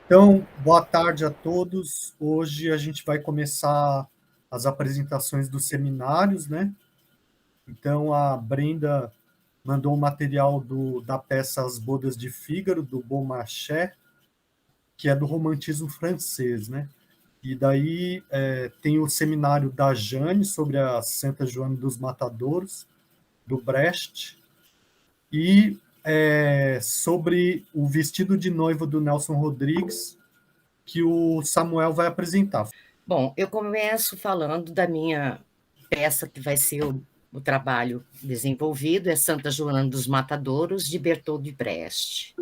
Então, boa tarde a todos. Hoje a gente vai começar as apresentações dos seminários, né? Então, a Brenda mandou o material da peça As Bodas de Fígaro, do Beaumarchais, que é do romantismo francês, né? E daí tem o seminário da Jane sobre a Santa Joana dos Matadouros, do Brecht, e sobre o vestido de noiva do Nelson Rodrigues, que o Samuel vai apresentar. Bom, eu começo falando da minha peça, que vai ser o trabalho desenvolvido, é Santa Joana dos Matadouros, de Bertold Brecht.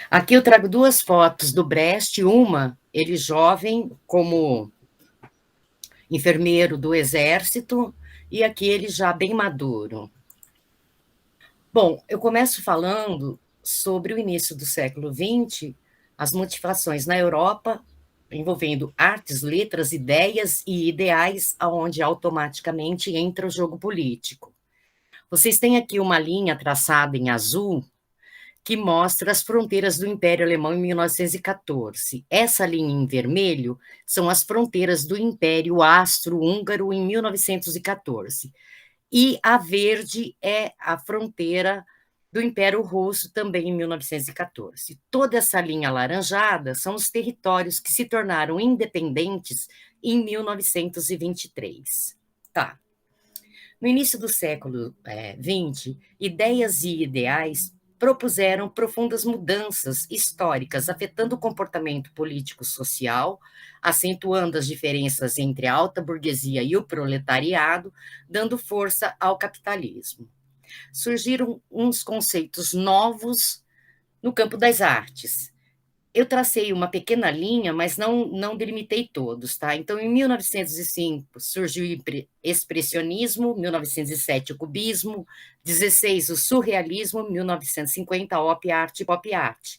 Aqui eu trago duas fotos do Brecht, uma, ele jovem, como enfermeiro do Exército, e aqui ele já bem maduro. Bom, eu começo falando sobre o início do século XX, as motivações na Europa, envolvendo artes, letras, ideias e ideais, aonde automaticamente entra o jogo político. Vocês têm aqui uma linha traçada em azul que mostra as fronteiras do Império Alemão em 1914. Essa linha em vermelho são as fronteiras do Império Austro-Húngaro em 1914. E a verde é a fronteira do Império Russo, também em 1914. Toda essa linha alaranjada são os territórios que se tornaram independentes em 1923. Tá. No início do século XX, ideias e ideais propuseram profundas mudanças históricas, afetando o comportamento político-social, acentuando as diferenças entre a alta burguesia e o proletariado, dando força ao capitalismo. Surgiram uns conceitos novos no campo das artes. Eu tracei uma pequena linha, mas não delimitei todos, tá? Então, em 1905 surgiu o expressionismo, 1907 o cubismo, 16 o surrealismo, 1950 a op art e pop art,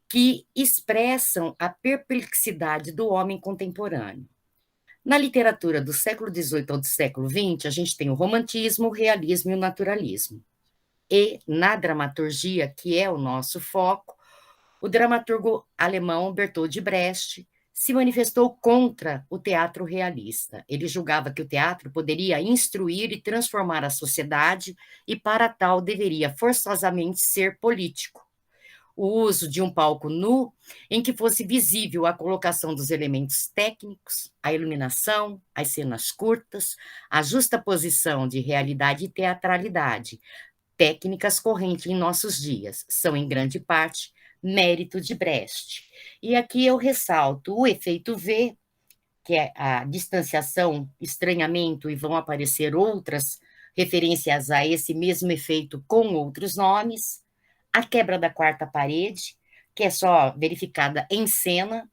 que expressam a perplexidade do homem contemporâneo. Na literatura do século XVIII ao do século XX, a gente tem o romantismo, o realismo e o naturalismo. E na dramaturgia, que é o nosso foco, o dramaturgo alemão Bertold Brecht se manifestou contra o teatro realista. Ele julgava que o teatro poderia instruir e transformar a sociedade e, para tal, deveria forçosamente ser político. O uso de um palco nu em que fosse visível a colocação dos elementos técnicos, a iluminação, as cenas curtas, a justa posição de realidade e teatralidade, técnicas correntes em nossos dias, são em grande parte mérito de Brecht. E aqui eu ressalto o efeito V, que é a distanciação, estranhamento, e vão aparecer outras referências a esse mesmo efeito com outros nomes, a quebra da quarta parede, que é só verificada em cena,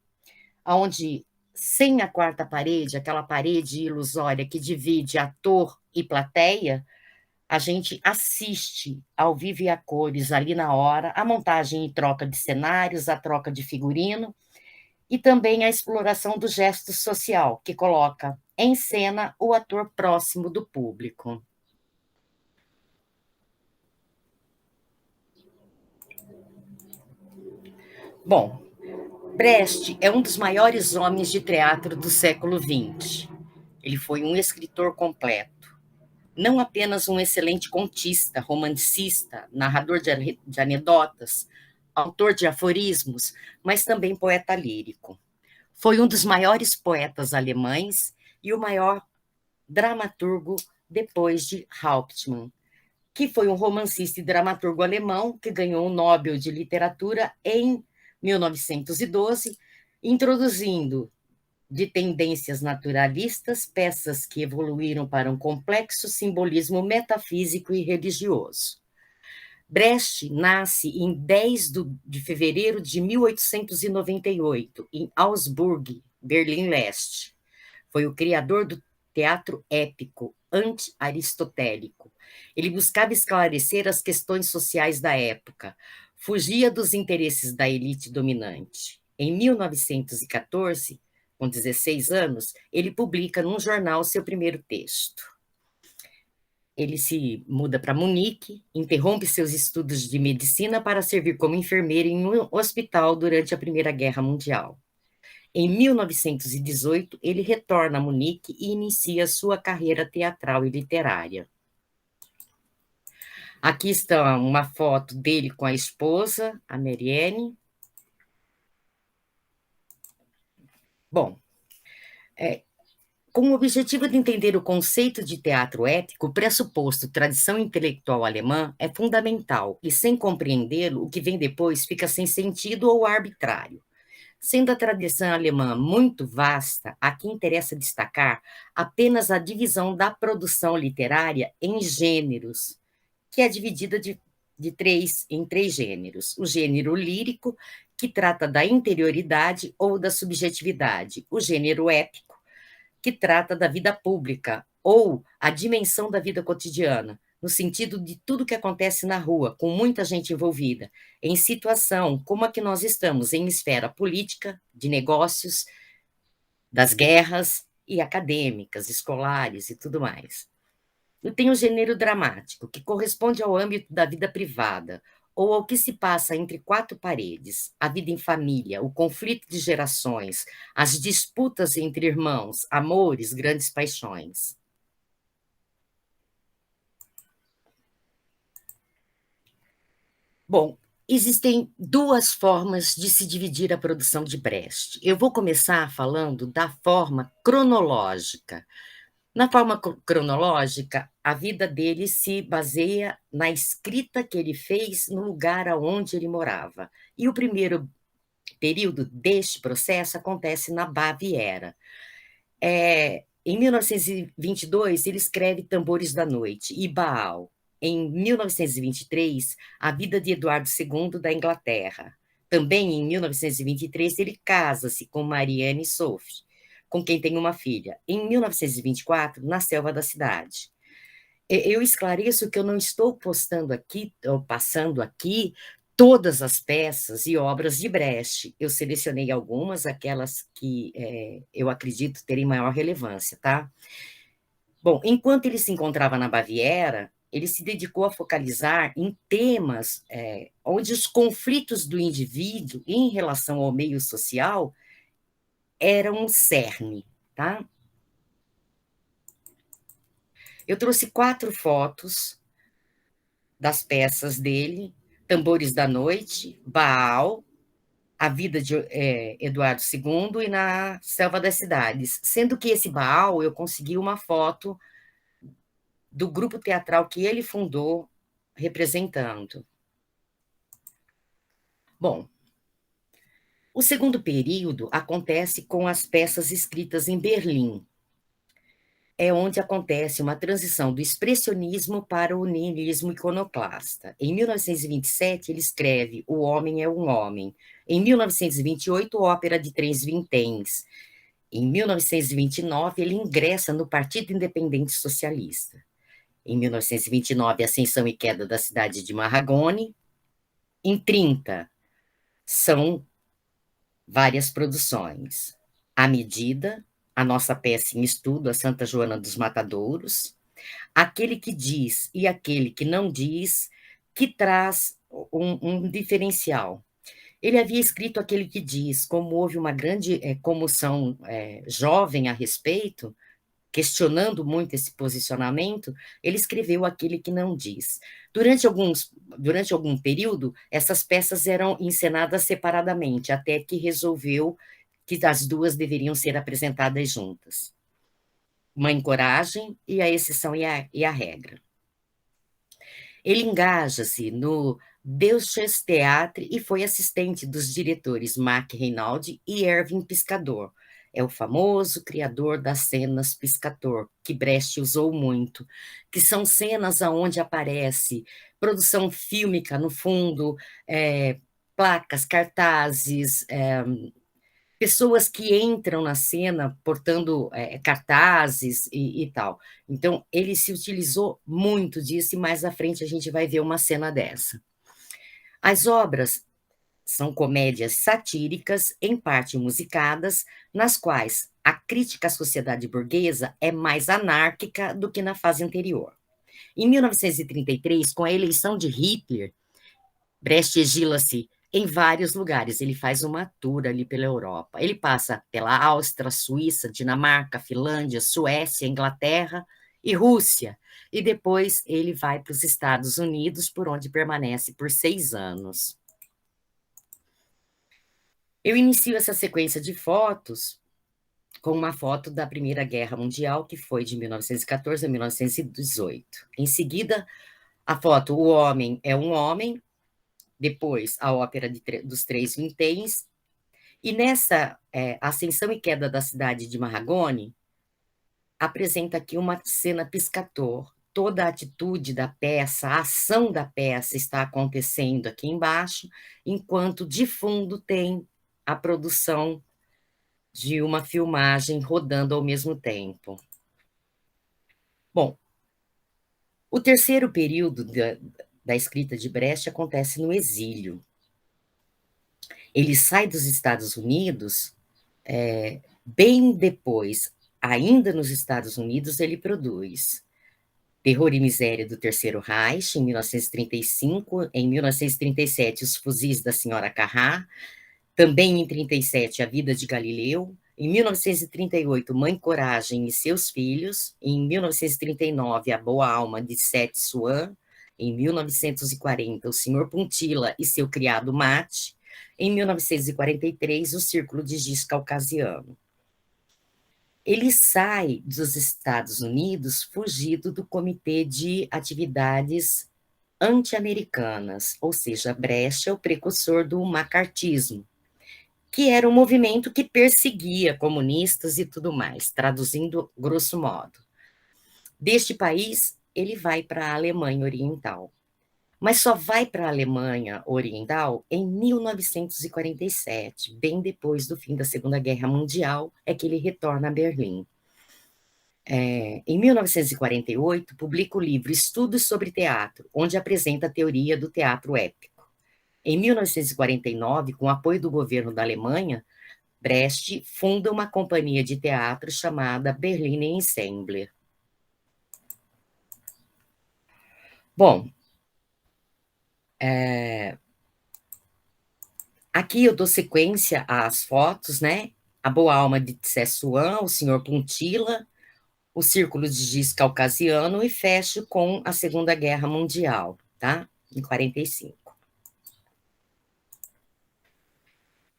onde sem a quarta parede, aquela parede ilusória que divide ator e plateia, a gente assiste ao vivo e a cores ali na hora, a montagem e troca de cenários, a troca de figurino, e também a exploração do gesto social, que coloca em cena o ator próximo do público. Bom, Brecht é um dos maiores homens de teatro do século XX. Ele foi um escritor completo, não apenas um excelente contista, romancista, narrador de anedotas, autor de aforismos, mas também poeta lírico. Foi um dos maiores poetas alemães e o maior dramaturgo depois de Hauptmann, que foi um romancista e dramaturgo alemão que ganhou o Nobel de Literatura em 1912, introduzindo de tendências naturalistas, peças que evoluíram para um complexo simbolismo metafísico e religioso. Brecht nasce em 10 de fevereiro de 1898, em Augsburg, Berlim Leste. Foi o criador do teatro épico anti-aristotélico. Ele buscava esclarecer as questões sociais da época, fugia dos interesses da elite dominante. Em 1914, com 16 anos, ele publica num jornal seu primeiro texto. ele se muda para Munique, interrompe seus estudos de medicina para servir como enfermeiro em um hospital durante a Primeira Guerra Mundial. Em 1918, ele retorna a Munique e inicia sua carreira teatral e literária. Aqui está uma foto dele com a esposa, a Marianne. Bom, com o objetivo de entender o conceito de teatro ético, o pressuposto tradição intelectual alemã é fundamental, e sem compreendê-lo, o que vem depois fica sem sentido ou arbitrário. Sendo a tradição alemã muito vasta, aqui interessa destacar apenas a divisão da produção literária em gêneros, que é dividida em três gêneros. O gênero lírico, que trata da interioridade ou da subjetividade. O gênero épico, que trata da vida pública ou a dimensão da vida cotidiana, no sentido de tudo que acontece na rua, com muita gente envolvida, em situação como a que nós estamos, em esfera política, de negócios, das guerras e acadêmicas, escolares e tudo mais. E tem o gênero dramático, que corresponde ao âmbito da vida privada, ou ao que se passa entre quatro paredes, a vida em família, o conflito de gerações, as disputas entre irmãos, amores, grandes paixões. Bom, existem duas formas de se dividir a produção de Brecht. Eu vou começar falando da forma cronológica. Na forma cronológica, a vida dele se baseia na escrita que ele fez no lugar onde ele morava. E o primeiro período deste processo acontece na Baviera. Em 1922, ele escreve Tambores da Noite e Baal. Em 1923, A Vida de Eduardo II da Inglaterra. Também em 1923, ele casa-se com Marianne Sophie, com quem tem uma filha. Em 1924, Na Selva da Cidade. Eu esclareço que eu não estou postando aqui, ou passando aqui, todas as peças e obras de Brecht. Eu selecionei algumas, aquelas que eu acredito terem maior relevância, tá? Bom, enquanto ele se encontrava na Baviera, ele se dedicou a focalizar em temas onde os conflitos do indivíduo em relação ao meio social eram um cerne, tá? Eu trouxe 4 fotos das peças dele: Tambores da Noite, Baal, A Vida de Eduardo II e Na Selva das Cidades. Sendo que esse Baal, eu consegui uma foto do grupo teatral que ele fundou, representando. Bom, o segundo período acontece com as peças escritas em Berlim. É onde acontece uma transição do expressionismo para o niilismo iconoclasta. Em 1927, ele escreve O Homem é um Homem. Em 1928, Ópera de Três Vinténs. Em 1929, ele ingressa no Partido Independente Socialista. Em 1929, Ascensão e Queda da Cidade de Marragone. Em 30, são várias produções. A Medida, a nossa peça em estudo, a Santa Joana dos Matadouros, Aquele que Diz e Aquele que Não Diz, que traz um diferencial. Ele havia escrito Aquele que Diz, como houve uma grande comoção jovem a respeito, questionando muito esse posicionamento, ele escreveu Aquele que Não Diz. Durante algum período, essas peças eram encenadas separadamente, até que resolveu que as duas deveriam ser apresentadas juntas. Mãe Coragem e A Exceção e a Regra. Ele engaja-se no Deutsches Theater e foi assistente dos diretores Mack Reinaldi e Erwin Piscator. É o famoso criador das cenas Piscator, que Brecht usou muito, que são cenas onde aparece produção fílmica no fundo, placas, cartazes, pessoas que entram na cena portando cartazes e tal. Então, ele se utilizou muito disso e mais à frente a gente vai ver uma cena dessa. As obras são comédias satíricas, em parte musicadas, nas quais a crítica à sociedade burguesa é mais anárquica do que na fase anterior. Em 1933, com a eleição de Hitler, Brecht exila-se em vários lugares. Ele faz uma tour ali pela Europa. Ele passa pela Áustria, Suíça, Dinamarca, Finlândia, Suécia, Inglaterra e Rússia. E depois ele vai para os Estados Unidos, por onde permanece por 6 anos. Eu inicio essa sequência de fotos com uma foto da Primeira Guerra Mundial, que foi de 1914 a 1918. Em seguida, a foto O Homem é um Homem, depois a Ópera dos Três Vinténs, e nessa ascensão e queda da cidade de Marragone, apresenta aqui uma cena piscator. Toda a atitude da peça, a ação da peça está acontecendo aqui embaixo, enquanto de fundo tem a produção de uma filmagem rodando ao mesmo tempo. Bom, o terceiro período da escrita de Brecht acontece no exílio. Ele sai dos Estados Unidos, bem depois, ainda nos Estados Unidos, ele produz Terror e Miséria do Terceiro Reich, em 1935, em 1937, Os Fuzis da Senhora Carrá, também em 1937, A Vida de Galileu, em 1938, Mãe Coragem e Seus Filhos, em 1939, A Boa Alma de Seth Swan, em 1940, O Senhor Puntilla e Seu Criado Mate, em 1943, O Círculo de Giz Caucasiano. Ele sai dos Estados Unidos fugido do Comitê de Atividades Anti-Americanas, ou seja, Brecht é o precursor do macartismo, que era um movimento que perseguia comunistas e tudo mais, traduzindo grosso modo. Deste país, ele vai para a Alemanha Oriental, mas só vai para a Alemanha Oriental em 1947, bem depois do fim da Segunda Guerra Mundial, é que ele retorna a Berlim. Em 1948, publica o livro Estudos sobre Teatro, onde apresenta a teoria do teatro épico. Em 1949, com o apoio do governo da Alemanha, Brecht funda uma companhia de teatro chamada Berliner Ensemble. Bom, aqui eu dou sequência às fotos, né? A Boa Alma de Sessuan, o Senhor Puntilla, o Círculo de Giz Caucasiano e fecho com a Segunda Guerra Mundial, tá? Em 45.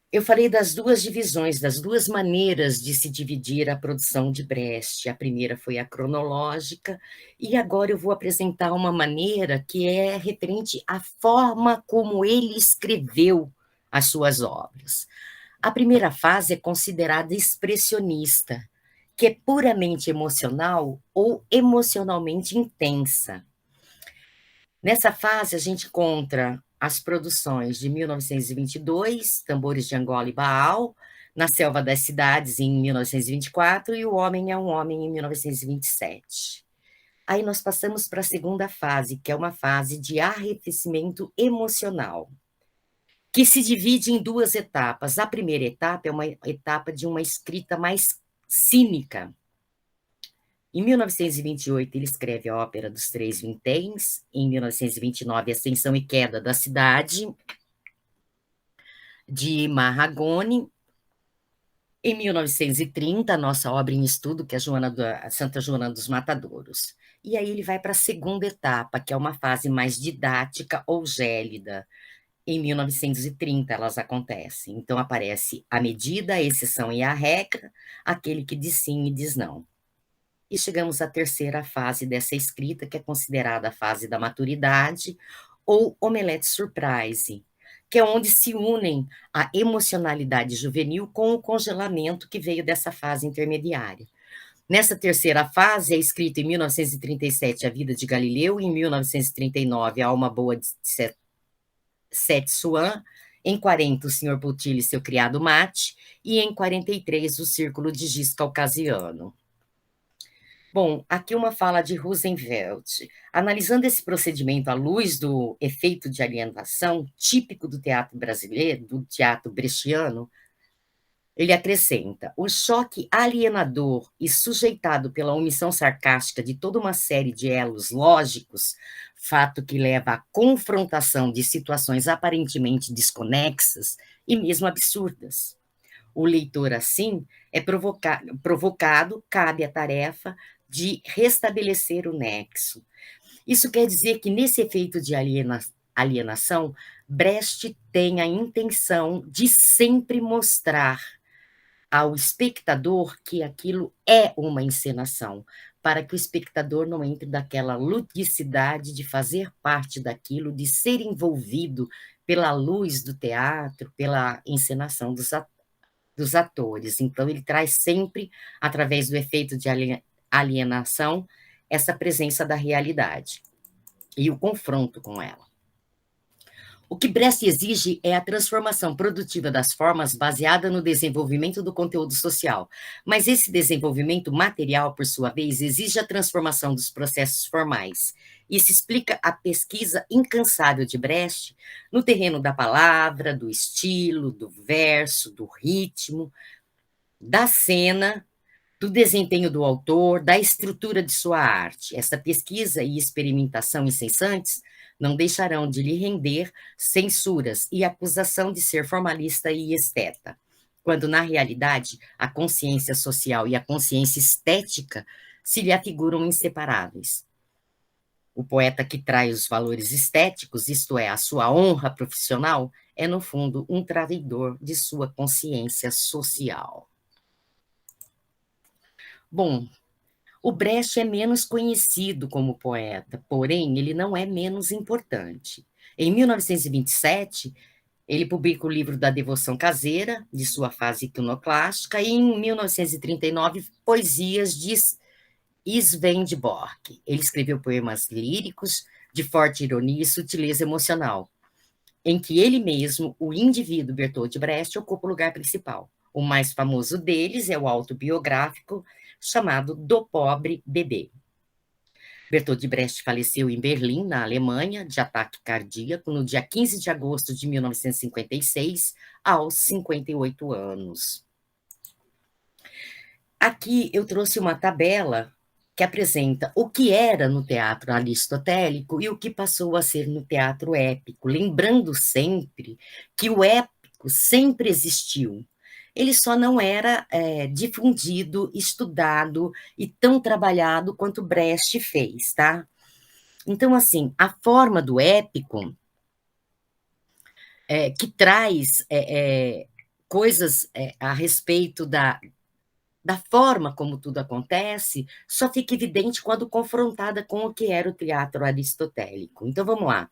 Eu falei das duas divisões, das duas maneiras de se dividir a produção de Brecht. A primeira foi a cronológica, e agora eu vou apresentar uma maneira que é referente à forma como ele escreveu as suas obras. A primeira fase é considerada expressionista, que é puramente emocional ou emocionalmente intensa. Nessa fase, a gente encontra as produções de 1922, Tambores de Angola e Baal, Na Selva das Cidades, em 1924, e O Homem é um Homem, em 1927. Aí nós passamos para a segunda fase, que é uma fase de arrefecimento emocional, que se divide em duas etapas. A primeira etapa é uma etapa de uma escrita mais cínica. Em 1928, ele escreve a Ópera dos Três Vinténs. Em 1929, Ascensão e Queda da Cidade de Marragone. Em 1930, a nossa obra em estudo, que é a Santa Joana dos Matadouros. E aí ele vai para a segunda etapa, que é uma fase mais didática ou gélida. Em 1930 elas acontecem. Então aparece a medida, a exceção e a regra, aquele que diz sim e diz não. E chegamos à terceira fase dessa escrita, que é considerada a fase da maturidade, ou omelette surprise, que é onde se unem a emocionalidade juvenil com o congelamento que veio dessa fase intermediária. Nessa terceira fase, é escrito em 1937 A Vida de Galileu, em 1939 A Alma Boa de Seth Swan, em 40 O Senhor Puntilla e Seu Criado Mate, e em 43 O Círculo de Giz Caucasiano. Bom, aqui uma fala de Rosenfeld. Analisando esse procedimento à luz do efeito de alienação típico do teatro brasileiro, do teatro brechtiano, Ele acrescenta: o choque alienador e sujeitado pela omissão sarcástica de toda uma série de elos lógicos, fato que leva à confrontação de situações aparentemente desconexas e mesmo absurdas. O leitor, assim, é provocado, cabe a tarefa de restabelecer o nexo. Isso quer dizer que, nesse efeito de alienação, Brecht tem a intenção de sempre mostrar ao espectador que aquilo é uma encenação, para que o espectador não entre naquela ludicidade de fazer parte daquilo, de ser envolvido pela luz do teatro, pela encenação dos atores. Então, ele traz sempre, através do efeito de alienação, essa presença da realidade e o confronto com ela. O que Brecht exige é a transformação produtiva das formas baseada no desenvolvimento do conteúdo social. Mas esse desenvolvimento material, por sua vez, exige a transformação dos processos formais. Isso explica a pesquisa incansável de Brecht no terreno da palavra, do estilo, do verso, do ritmo, da cena, do desempenho do autor, da estrutura de sua arte. Essa pesquisa e experimentação incessantes não deixarão de lhe render censuras e acusação de ser formalista e esteta, quando, na realidade, a consciência social e a consciência estética se lhe afiguram inseparáveis. O poeta que traz os valores estéticos, isto é, a sua honra profissional, é, no fundo, um traidor de sua consciência social. Bom, o Brecht é menos conhecido como poeta, porém, ele não é menos importante. Em 1927, ele publica o livro da Devoção Caseira, de sua fase iconoclástica, e em 1939, Poesias de Swedenborg. Ele escreveu poemas líricos de forte ironia e sutileza emocional, em que ele mesmo, o indivíduo Bertold Brecht, ocupa o lugar principal. O mais famoso deles é o autobiográfico chamado Do Pobre Bebê. Bertold Brecht faleceu em Berlim, na Alemanha, de ataque cardíaco, no dia 15 de agosto de 1956, aos 58 anos. Aqui eu trouxe uma tabela que apresenta o que era no teatro aristotélico e o que passou a ser no teatro épico, lembrando sempre que o épico sempre existiu. Ele só não era difundido, estudado e tão trabalhado quanto Brecht fez, tá? Então, assim, a forma do épico que traz coisas a respeito da forma como tudo acontece, só fica evidente quando confrontada com o que era o teatro aristotélico. Então, vamos lá.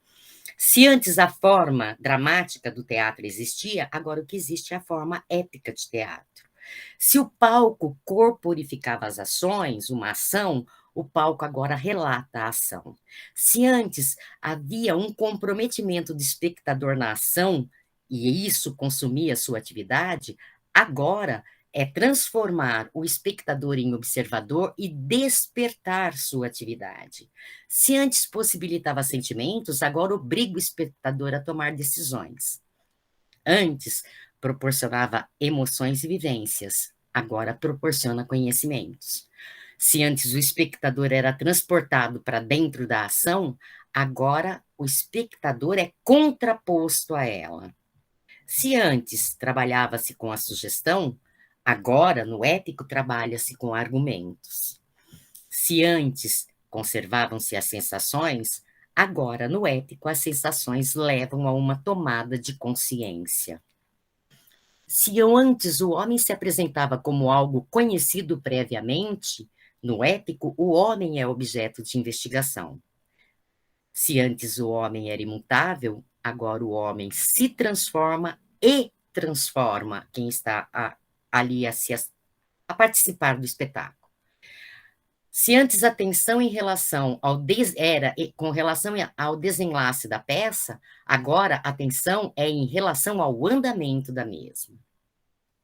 Se antes a forma dramática do teatro existia, agora o que existe é a forma épica de teatro. Se o palco corporificava as ações, uma ação, o palco agora relata a ação. Se antes havia um comprometimento do espectador na ação, e isso consumia sua atividade, agora é transformar o espectador em observador e despertar sua atividade. Se antes possibilitava sentimentos, agora obriga o espectador a tomar decisões. Antes proporcionava emoções e vivências, agora proporciona conhecimentos. Se antes o espectador era transportado para dentro da ação, agora o espectador é contraposto a ela. Se antes trabalhava-se com a sugestão, agora, no épico, trabalha-se com argumentos. Se antes conservavam-se as sensações, agora, no épico, as sensações levam a uma tomada de consciência. Se antes o homem se apresentava como algo conhecido previamente, no épico, o homem é objeto de investigação. Se antes o homem era imutável, agora o homem se transforma e transforma quem está ali a participar do espetáculo. Se antes a tensão em relação era com relação ao desenlace da peça, agora a tensão é em relação ao andamento da mesma.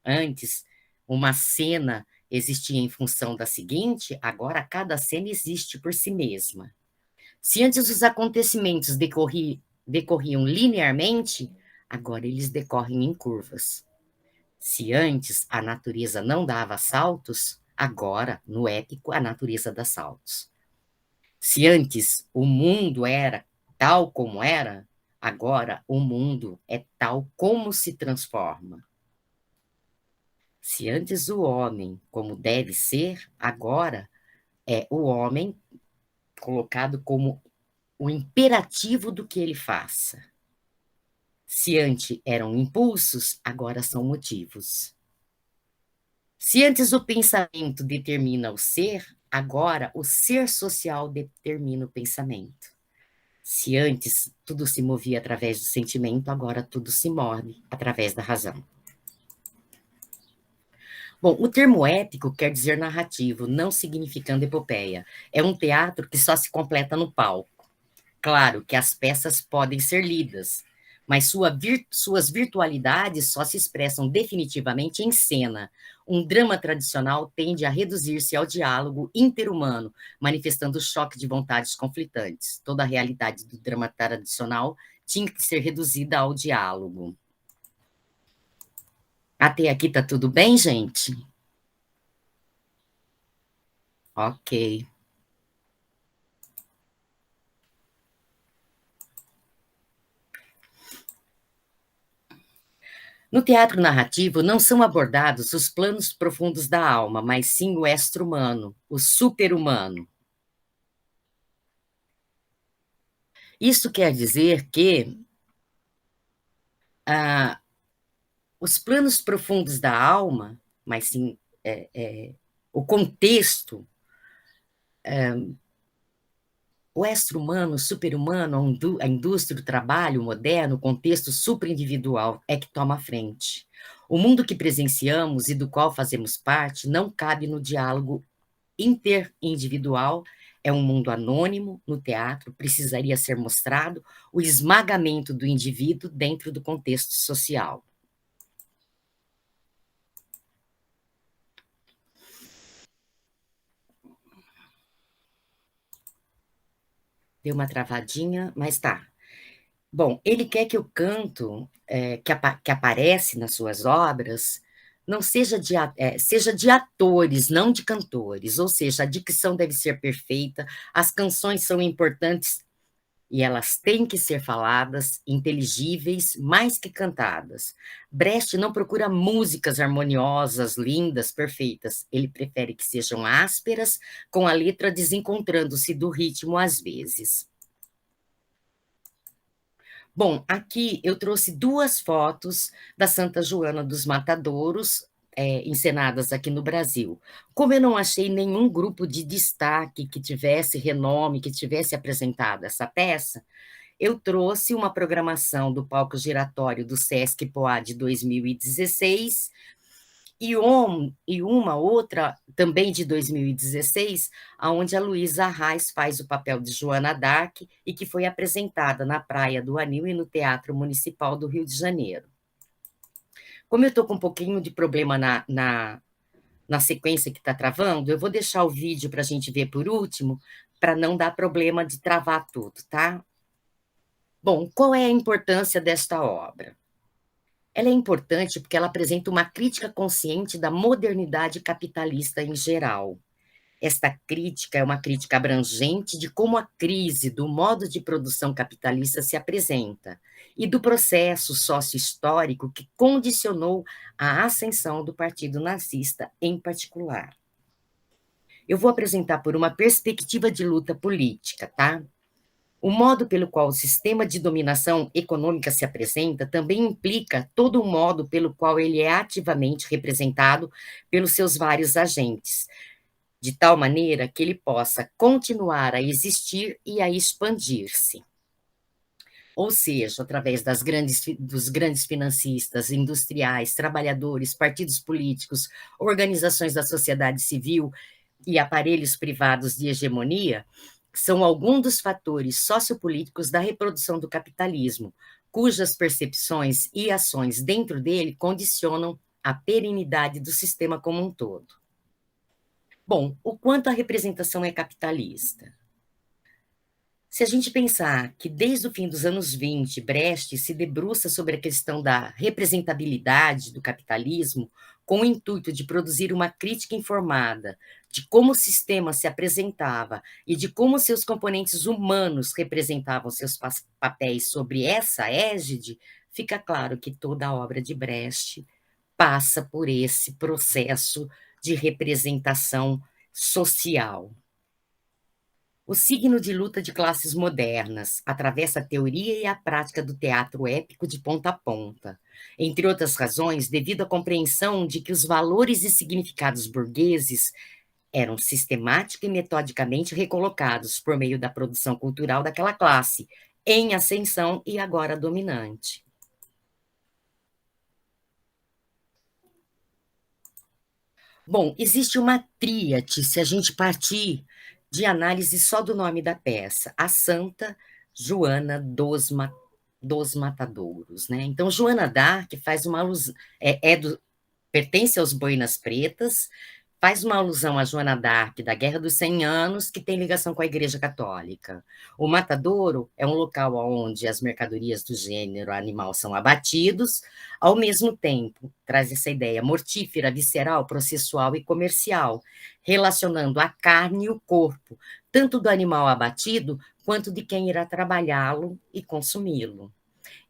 Antes, uma cena existia em função da seguinte, agora cada cena existe por si mesma. Se antes os acontecimentos decorriam linearmente, agora eles decorrem em curvas. Se antes a natureza não dava saltos, agora, no épico, a natureza dá saltos. Se antes o mundo era tal como era, agora o mundo é tal como se transforma. Se antes o homem como deve ser, agora é o homem colocado como o imperativo do que ele faça. Se antes eram impulsos, agora são motivos. Se antes o pensamento determina o ser, agora o ser social determina o pensamento. Se antes tudo se movia através do sentimento, agora tudo se move através da razão. Bom, o termo épico quer dizer narrativo, não significando epopeia. É um teatro que só se completa no palco. Claro que as peças podem ser lidas, mas suas virtualidades só se expressam definitivamente em cena. Um drama tradicional tende a reduzir-se ao diálogo interhumano, manifestando o choque de vontades conflitantes. Toda a realidade do drama tradicional tinha que ser reduzida ao diálogo. Até aqui tá tudo bem, gente? Ok. No teatro narrativo, não são abordados os planos profundos da alma, mas sim o extra-humano, o super-humano. Isso quer dizer que ah, os planos profundos da alma, mas sim o contexto, o extra-humano, o super-humano, a indústria do trabalho moderno, o contexto superindividual é que toma a frente. O mundo que presenciamos e do qual fazemos parte não cabe no diálogo interindividual, é um mundo anônimo. No teatro precisaria ser mostrado o esmagamento do indivíduo dentro do contexto social. Deu uma travadinha, mas tá. Bom, ele quer que o canto que aparece nas suas obras não seja seja de atores, não de cantores, ou seja, a dicção deve ser perfeita, as canções são importantes e elas têm que ser faladas, inteligíveis, mais que cantadas. Brecht não procura músicas harmoniosas, lindas, perfeitas. Ele prefere que sejam ásperas, com a letra desencontrando-se do ritmo às vezes. Bom, aqui eu trouxe duas fotos da Santa Joana dos Matadouros, encenadas aqui no Brasil. Como eu não achei nenhum grupo de destaque que tivesse renome, que tivesse apresentado essa peça, eu trouxe uma programação do palco giratório do Sesc Poá de 2016 e uma outra também de 2016, onde a Luísa Arraes faz o papel de Joana d'Arc e que foi apresentada na Praia do Anil e no Teatro Municipal do Rio de Janeiro. Como eu estou com um pouquinho de problema na sequência que está travando, eu vou deixar o vídeo para a gente ver por último, para não dar problema de travar tudo, tá? Bom, qual é a importância desta obra? Ela é importante porque ela apresenta uma crítica consciente da modernidade capitalista em geral. Esta crítica é uma crítica abrangente de como a crise do modo de produção capitalista se apresenta e do processo sócio-histórico que condicionou a ascensão do Partido Nazista em particular. Eu vou apresentar por uma perspectiva de luta política, tá? O modo pelo qual o sistema de dominação econômica se apresenta também implica todo o modo pelo qual ele é ativamente representado pelos seus vários agentes, de tal maneira que ele possa continuar a existir e a expandir-se. Ou seja, através dos grandes financistas, industriais, trabalhadores, partidos políticos, organizações da sociedade civil e aparelhos privados de hegemonia, são alguns dos fatores sociopolíticos da reprodução do capitalismo, cujas percepções e ações dentro dele condicionam a perenidade do sistema como um todo. Bom, o quanto a representação é capitalista? Se a gente pensar que desde o fim dos anos 20, Brecht se debruça sobre a questão da representabilidade do capitalismo com o intuito de produzir uma crítica informada de como o sistema se apresentava e de como seus componentes humanos representavam seus papéis sobre essa égide, fica claro que toda a obra de Brecht passa por esse processo de representação social. O signo de luta de classes modernas atravessa a teoria e a prática do teatro épico de ponta a ponta, entre outras razões, devido à compreensão de que os valores e significados burgueses eram sistemática e metodicamente recolocados por meio da produção cultural daquela classe, em ascensão e agora dominante. Bom, existe uma tríade, se a gente partir de análise só do nome da peça, a Santa Joana dos Matadouros, né? Então, Joana d'Arc faz uma alusão, pertence aos Boinas Pretas, faz uma alusão a Joana d'Arc da Guerra dos 100 Anos, que tem ligação com a Igreja Católica. O matadouro é um local onde as mercadorias do gênero animal são abatidos, ao mesmo tempo traz essa ideia mortífera, visceral, processual e comercial, relacionando a carne e o corpo, tanto do animal abatido quanto de quem irá trabalhá-lo e consumi-lo.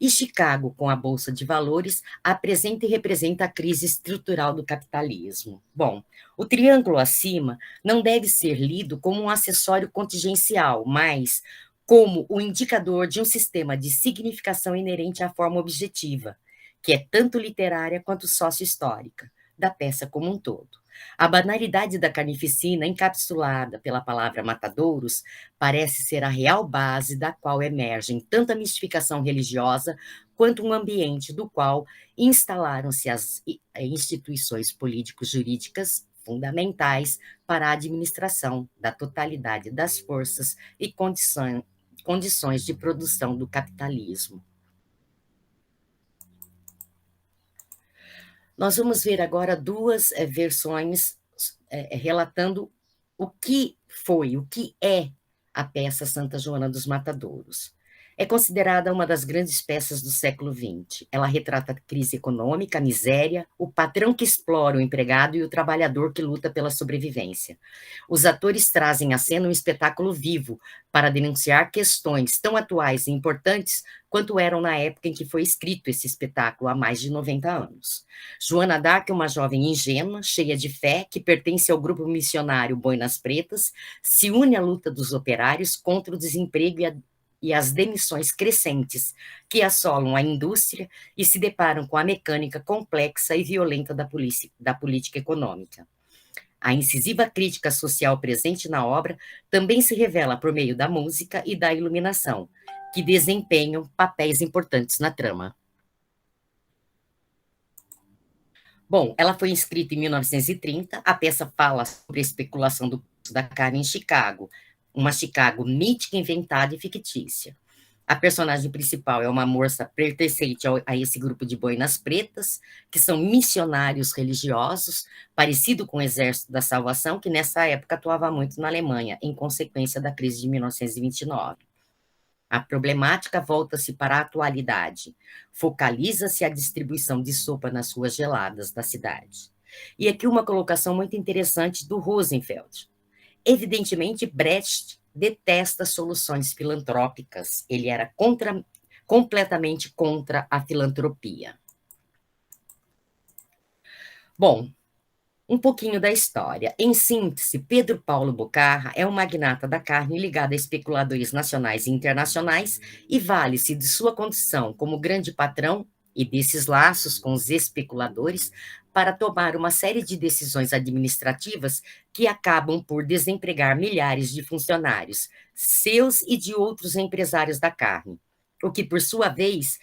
E Chicago, com a Bolsa de Valores, apresenta e representa a crise estrutural do capitalismo. Bom, o triângulo acima não deve ser lido como um acessório contingencial, mas como o indicador de um sistema de significação inerente à forma objetiva, que é tanto literária quanto sócio-histórica, da peça como um todo. A banalidade da carnificina, encapsulada pela palavra matadouros, parece ser a real base da qual emergem tanto a mistificação religiosa quanto um ambiente do qual instalaram-se as instituições político-jurídicas fundamentais para a administração da totalidade das forças e condições de produção do capitalismo. Nós vamos ver agora duas versões relatando o que foi, o que é a peça Santa Joana dos Matadouros. É considerada uma das grandes peças do século XX. Ela retrata a crise econômica, a miséria, o patrão que explora o empregado e o trabalhador que luta pela sobrevivência. Os atores trazem à cena um espetáculo vivo para denunciar questões tão atuais e importantes quanto eram na época em que foi escrito esse espetáculo, há mais de 90 anos. Joana d'Arc é uma jovem ingênua, cheia de fé, que pertence ao grupo missionário Boinas Pretas, se une à luta dos operários contra o desemprego e as demissões crescentes que assolam a indústria e se deparam com a mecânica complexa e violenta da política econômica. A incisiva crítica social presente na obra também se revela por meio da música e da iluminação, que desempenham papéis importantes na trama. Bom, ela foi escrita em 1930, a peça fala sobre a especulação do preço da carne em Chicago, uma Chicago mítica, inventada e fictícia. A personagem principal é uma moça pertencente a esse grupo de boinas pretas, que são missionários religiosos, parecido com o Exército da Salvação, que nessa época atuava muito na Alemanha, em consequência da crise de 1929. A problemática volta-se para a atualidade. Focaliza-se a distribuição de sopa nas ruas geladas da cidade. E aqui uma colocação muito interessante do Rosenfeld. Evidentemente, Brecht detesta soluções filantrópicas. Ele era completamente contra a filantropia. Bom, um pouquinho da história. Em síntese, Pedro Paulo Bocarra é um magnata da carne ligado a especuladores nacionais e internacionais e vale-se de sua condição como grande patrão e desses laços com os especuladores para tomar uma série de decisões administrativas que acabam por desempregar milhares de funcionários, seus e de outros empresários da carne, o que, por sua vez,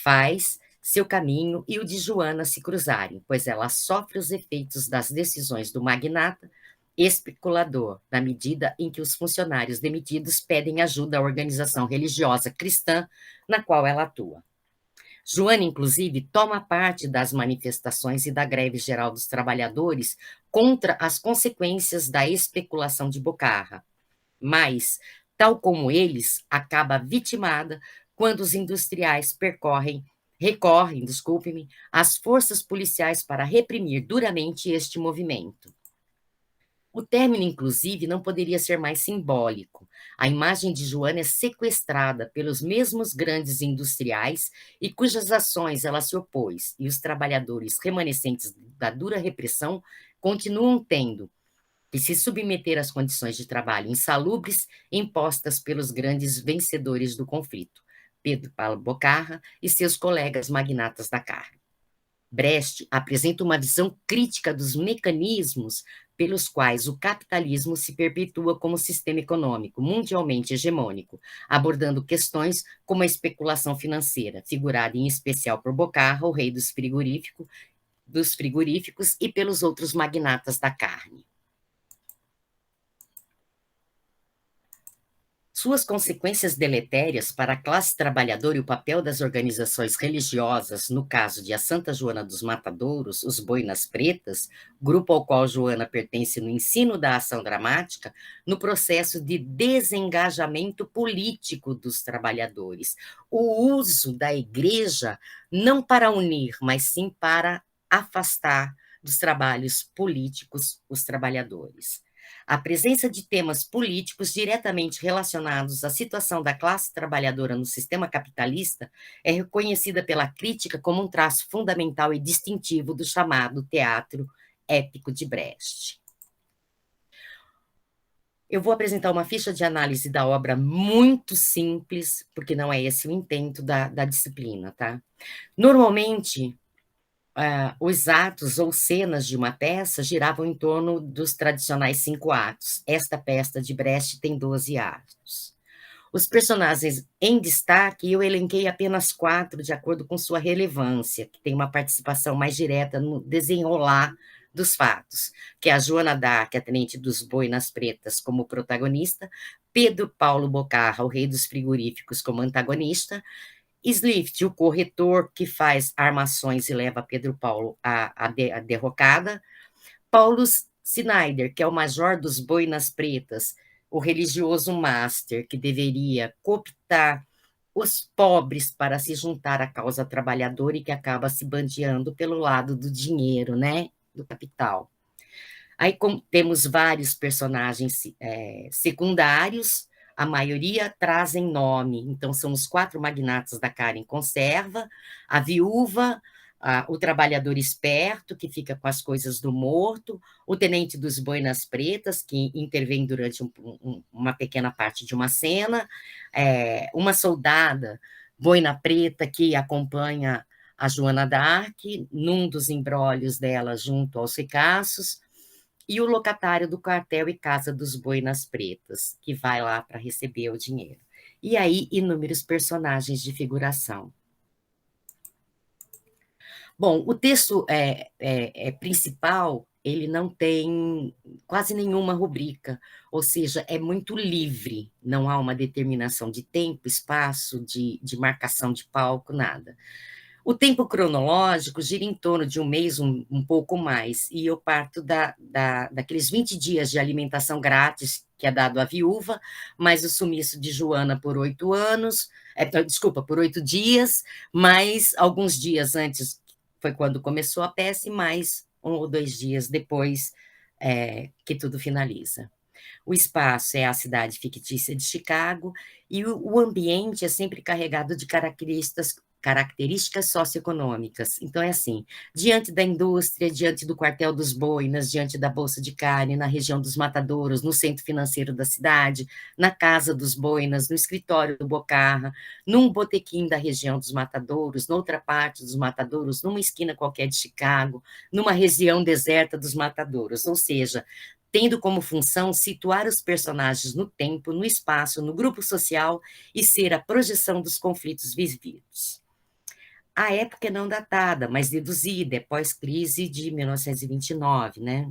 faz seu caminho e o de Joana se cruzarem, pois ela sofre os efeitos das decisões do magnata especulador, na medida em que os funcionários demitidos pedem ajuda à organização religiosa cristã na qual ela atua. Joana, inclusive, toma parte das manifestações e da greve geral dos trabalhadores contra as consequências da especulação de Bocarra, mas tal como eles, acaba vitimada quando os industriais recorrem, desculpe-me, às forças policiais para reprimir duramente este movimento. O término, inclusive, não poderia ser mais simbólico. A imagem de Joana é sequestrada pelos mesmos grandes industriais e cujas ações ela se opôs, e os trabalhadores remanescentes da dura repressão continuam tendo que se submeter às condições de trabalho insalubres impostas pelos grandes vencedores do conflito, Pedro Paulo Bocarra e seus colegas magnatas da carne. Brecht apresenta uma visão crítica dos mecanismos pelos quais o capitalismo se perpetua como sistema econômico mundialmente hegemônico, abordando questões como a especulação financeira, figurada em especial por Bocarra, o rei dos frigoríficos, e pelos outros magnatas da carne. Suas consequências deletérias para a classe trabalhadora e o papel das organizações religiosas, no caso de a Santa Joana dos Matadouros, os Boinas Pretas, grupo ao qual Joana pertence no ensino da ação dramática, no processo de desengajamento político dos trabalhadores. O uso da igreja não para unir, mas sim para afastar dos trabalhos políticos os trabalhadores. A presença de temas políticos diretamente relacionados à situação da classe trabalhadora no sistema capitalista é reconhecida pela crítica como um traço fundamental e distintivo do chamado teatro épico de Brecht. Eu vou apresentar uma ficha de análise da obra muito simples, porque não é esse o intento da disciplina, tá? Normalmente, os atos ou cenas de uma peça giravam em torno dos tradicionais 5 atos. Esta peça de Brecht tem 12 atos. Os personagens em destaque, eu elenquei apenas 4 de acordo com sua relevância, que tem uma participação mais direta no desenrolar dos fatos, que é a Joana d'Arc, a tenente dos Boinas Pretas, como protagonista, Pedro Paulo Bocarra, o rei dos frigoríficos, como antagonista, Slift, o corretor que faz armações e leva Pedro Paulo à derrocada. Paulo Schneider, que é o major dos Boinas Pretas, o religioso master que deveria cooptar os pobres para se juntar à causa trabalhadora e que acaba se bandeando pelo lado do dinheiro, né, do capital. Aí temos vários personagens secundários, a maioria trazem nome, então são os 4 magnatas da carne em conserva, a viúva, o trabalhador esperto, que fica com as coisas do morto, o tenente dos Boinas Pretas, que intervém durante uma pequena parte de uma cena, uma soldada boina preta que acompanha a Joana d'Arc num dos embrólios dela junto aos ricaços, e o locatário do quartel e casa dos Boinas Pretas, que vai lá para receber o dinheiro. E aí, inúmeros personagens de figuração. Bom, o texto principal, ele não tem quase nenhuma rubrica, ou seja, é muito livre, não há uma determinação de tempo, espaço, de marcação de palco, nada. O tempo cronológico gira em torno de um mês, um pouco mais, e eu parto daqueles 20 dias de alimentação grátis que é dado à viúva, mais o sumiço de Joana por 8 anos, por 8 dias, mais alguns dias antes, foi quando começou a peça, e mais 1 ou 2 dias depois que tudo finaliza. O espaço é a cidade fictícia de Chicago, e o ambiente é sempre carregado de características socioeconômicas. Então, é assim, diante da indústria, diante do quartel dos Boinas, diante da Bolsa de Carne, na região dos Matadouros, no centro financeiro da cidade, na casa dos Boinas, no escritório do Bocarra, num botequim da região dos Matadouros, noutra parte dos Matadouros, numa esquina qualquer de Chicago, numa região deserta dos Matadouros, ou seja, tendo como função situar os personagens no tempo, no espaço, no grupo social e ser a projeção dos conflitos vividos. A época é não datada, mas deduzida, é pós-crise de 1929, né?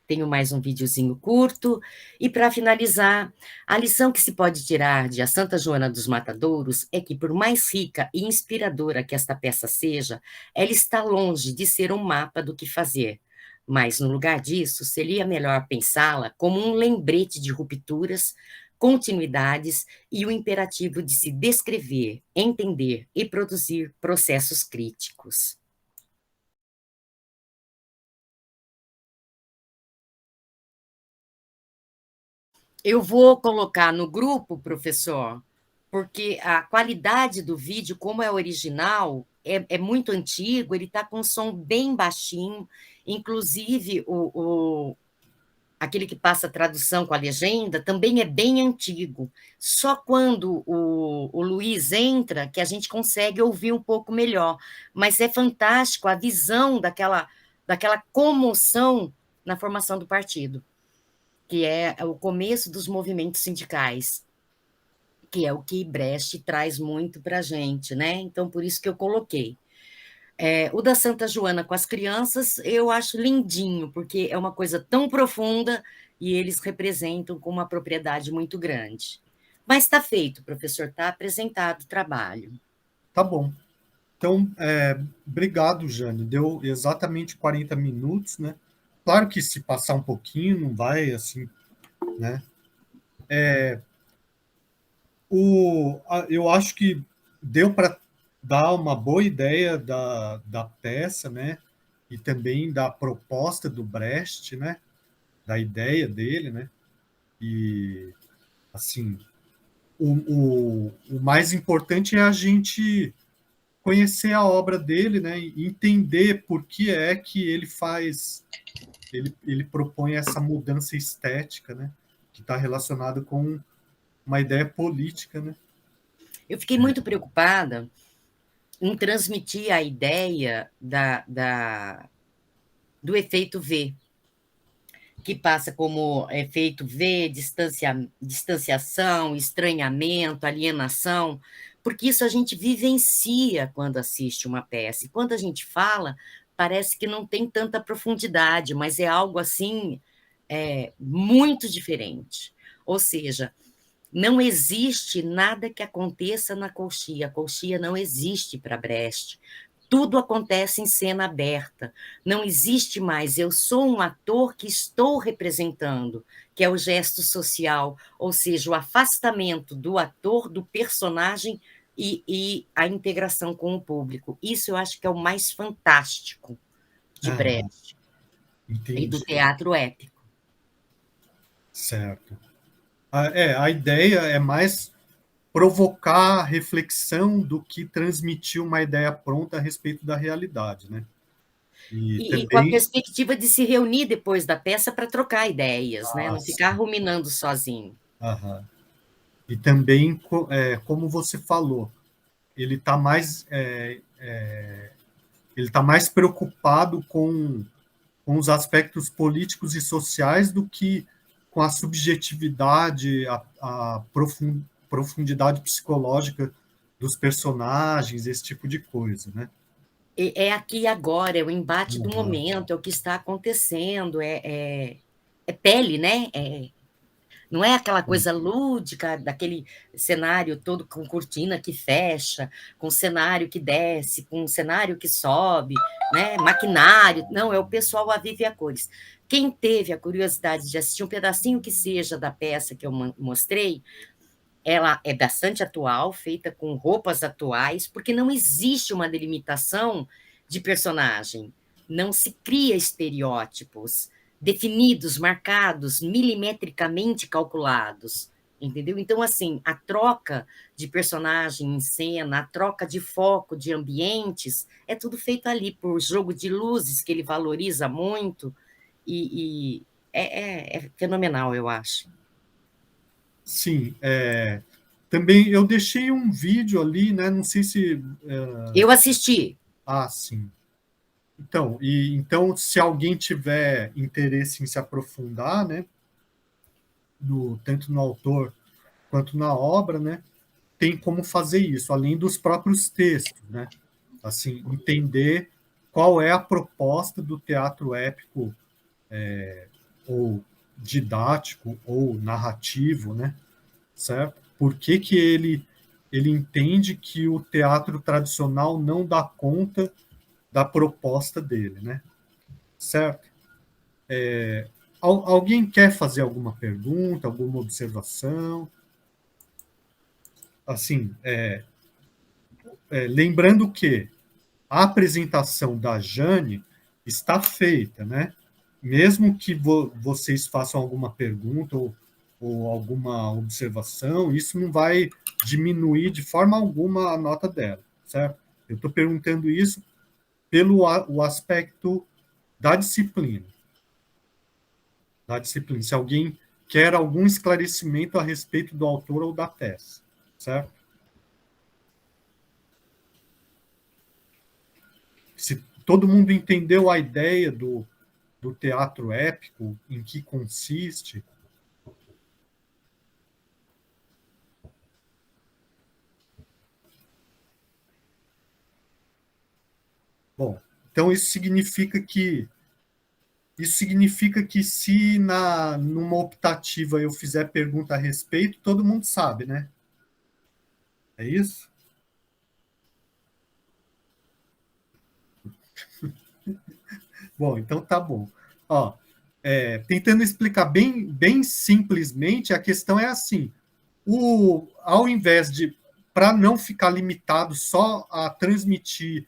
Tenho mais um videozinho curto. E, para finalizar, a lição que se pode tirar de A Santa Joana dos Matadouros é que, por mais rica e inspiradora que esta peça seja, ela está longe de ser um mapa do que fazer, mas, no lugar disso, seria melhor pensá-la como um lembrete de rupturas, continuidades e o imperativo de se descrever, entender e produzir processos críticos. Eu vou colocar no grupo, professor, porque a qualidade do vídeo, como é original, é muito antigo, ele está com um som bem baixinho, inclusive aquele que passa a tradução com a legenda também é bem antigo. Só quando o Luiz entra que a gente consegue ouvir um pouco melhor. Mas é fantástico a visão daquela comoção na formação do partido, que é o começo dos movimentos sindicais, que é o que Brecht traz muito para a gente, né? Então, por isso que eu coloquei. O da Santa Joana com as crianças, eu acho lindinho, porque é uma coisa tão profunda e eles representam com uma propriedade muito grande. Mas está feito, professor, está apresentado o trabalho. Tá bom. Então, obrigado, Jane. Deu exatamente 40 minutos, né? Claro que se passar um pouquinho, não vai assim, né? Eu acho que deu para dar uma boa ideia da peça, né? E também da proposta do Brecht, né? Da ideia dele, né? E, assim, o mais importante é a gente conhecer a obra dele, né? E entender por que é que ele faz, ele propõe essa mudança estética, né? Que está relacionado com uma ideia política, né? Eu fiquei muito preocupada em transmitir a ideia do efeito V, que passa como efeito V, distanciação, estranhamento, alienação, porque isso a gente vivencia quando assiste uma peça. E quando a gente fala, parece que não tem tanta profundidade, mas é algo assim muito diferente. Ou seja, não existe nada que aconteça na coxia. A coxia não existe para Brecht. Tudo acontece em cena aberta. Não existe mais. Eu sou um ator que estou representando, que é o gesto social, ou seja, o afastamento do ator, do personagem e a integração com o público. Isso eu acho que é o mais fantástico de Brecht e do Entendi. teatro épico. Certo. A ideia é mais provocar reflexão do que transmitir uma ideia pronta a respeito da realidade, né? E E com a também, perspectiva de se reunir depois da peça para trocar ideias, né? Não ficar sim. ruminando sozinho. Aham. E também, como você falou, ele está mais, ele tá mais preocupado com os aspectos políticos e sociais do que com a subjetividade, a profundidade psicológica dos personagens, esse tipo de coisa, né? É aqui e agora, é o embate do Uhum. momento, é o que está acontecendo, é pele, né? Não é aquela coisa lúdica daquele cenário todo com cortina que fecha, com cenário que desce, com cenário que sobe, né? Maquinário. Não, é o pessoal a vive a cores. Quem teve a curiosidade de assistir um pedacinho que seja da peça que eu mostrei, ela é bastante atual, feita com roupas atuais, porque não existe uma delimitação de personagem. Não se cria estereótipos definidos, marcados, milimetricamente calculados, entendeu? Então, assim, a troca de personagem em cena, a troca de foco de ambientes, é tudo feito ali por jogo de luzes que ele valoriza muito e é fenomenal, eu acho. Sim, também eu deixei um vídeo ali, né? Não sei se. Eu assisti. Sim. Então, se alguém tiver interesse em se aprofundar, né? Tanto no autor quanto na obra, né? Tem como fazer isso, além dos próprios textos, né? Assim, entender qual é a proposta do teatro épico, ou didático, ou narrativo, né? Certo? Por que que ele entende que o teatro tradicional não dá conta da proposta dele, né? Certo? Alguém quer fazer alguma pergunta, alguma observação? Assim, lembrando que a apresentação da Jane está feita, né? Mesmo que vocês façam alguma pergunta ou alguma observação, isso não vai diminuir de forma alguma a nota dela, certo? Eu estou perguntando isso pelo o aspecto da disciplina. Da disciplina. Se alguém quer algum esclarecimento a respeito do autor ou da peça, certo? Se todo mundo entendeu a ideia do teatro épico, em que consiste. Bom, então isso significa que se numa optativa eu fizer pergunta a respeito, todo mundo sabe, né? É isso? Bom, então tá bom. Ó, tentando explicar bem simplesmente, a questão é assim: ao invés de, para não ficar limitado só a transmitir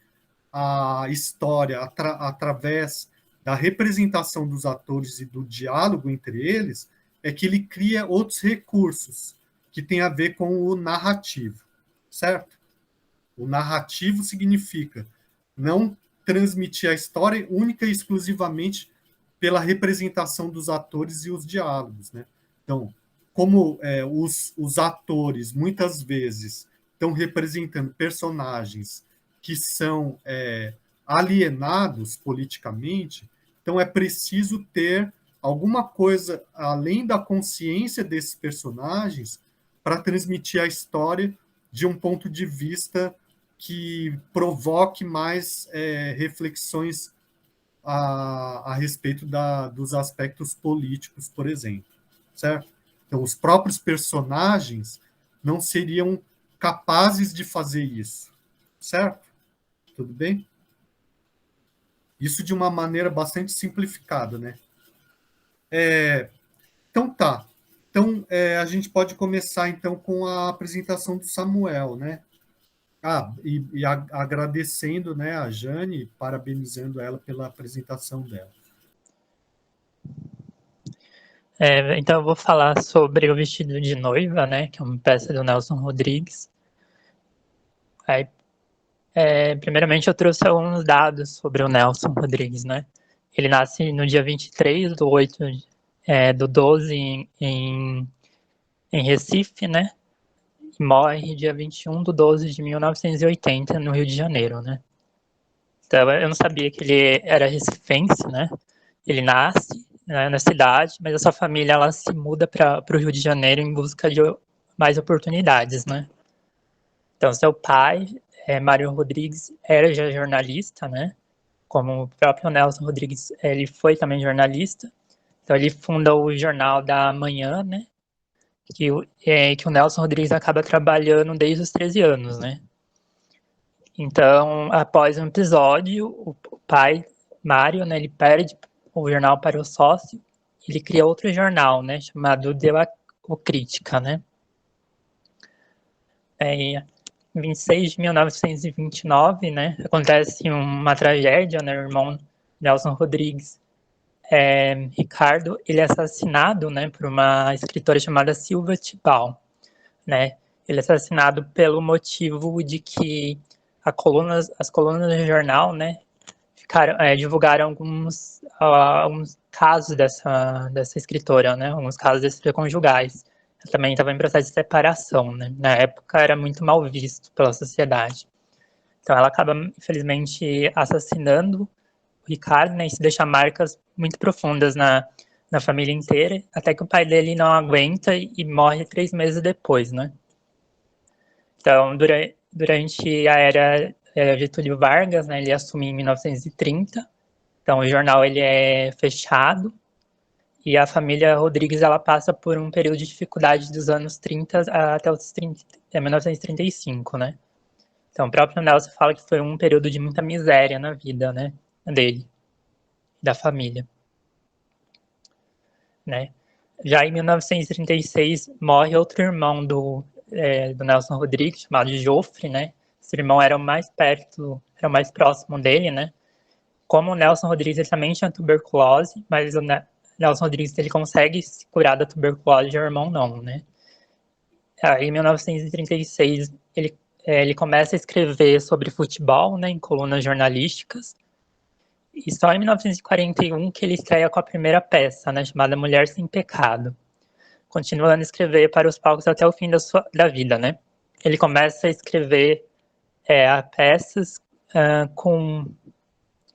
a história através da representação dos atores e do diálogo entre eles, é que ele cria outros recursos que tem a ver com o narrativo, certo? O narrativo significa não transmitir a história única e exclusivamente pela representação dos atores e os diálogos, né? Então, como os atores muitas vezes estão representando personagens que são alienados politicamente, então é preciso ter alguma coisa além da consciência desses personagens para transmitir a história de um ponto de vista que provoque mais reflexões a respeito dos aspectos políticos, por exemplo, certo? Então, os próprios personagens não seriam capazes de fazer isso, certo? Tudo bem? Isso de uma maneira bastante simplificada, né? Então, tá. Então, a gente pode começar, então, com a apresentação do Samuel, né? Agradecendo, né, a Jane, parabenizando ela pela apresentação dela. Então eu vou falar sobre O Vestido de Noiva, né, que é uma peça do Nelson Rodrigues. Aí, primeiramente eu trouxe alguns dados sobre o Nelson Rodrigues, né. Ele nasce no dia 23 do 8 do 12 em Recife, né, e morre dia 21 do 12 de 1980 no Rio de Janeiro, né. Então eu não sabia que ele era recifense, né. Ele nasce, né, na cidade, mas a sua família ela se muda para o Rio de Janeiro em busca de mais oportunidades, né? Então, seu pai, Mário Rodrigues, era já jornalista, né? Como o próprio Nelson Rodrigues, ele foi também jornalista. Então, ele funda o Jornal da Manhã, né? Que o Nelson Rodrigues acaba trabalhando desde os 13 anos, né? Então, após um episódio, o pai, Mário, né, ele perde o jornal para o sócio, ele cria outro jornal, né, chamado O Crítica, né. Em 26 de 1929, né, acontece uma tragédia, né, o irmão Nelson Rodrigues, Ricardo, ele é assassinado, né, por uma escritora chamada Silvia Tibal, né. Ele é assassinado pelo motivo de que as colunas do jornal, né, divulgaram alguns casos dessa escritora, né, alguns casos extraconjugais. Ela também estava em processo de separação, né, na época era muito mal visto pela sociedade. Então ela acaba, infelizmente, assassinando o Ricardo, né, e se deixa marcas muito profundas na família inteira, até que o pai dele não aguenta e morre 3 meses depois, né. Então, durante a era Getúlio Vargas, né, ele assume em 1930, então o jornal ele é fechado, e a família Rodrigues ela passa por um período de dificuldade dos anos 30 até os 1935, né. Então o próprio Nelson fala que foi um período de muita miséria na vida, né, dele, da família. né? Já em 1936 morre outro irmão do Nelson Rodrigues, chamado Jofre, né? Esse irmão era o mais perto, era o mais próximo dele, né? Como o Nelson Rodrigues ele também tinha tuberculose, mas o Nelson Rodrigues ele consegue se curar da tuberculose e o irmão não, né? Aí, em 1936 ele começa a escrever sobre futebol, né, em colunas jornalísticas. E só em 1941 que ele estreia com a primeira peça, né, chamada Mulher Sem Pecado, continuando a escrever para os palcos até o fim da vida, né? Ele começa a escrever peças com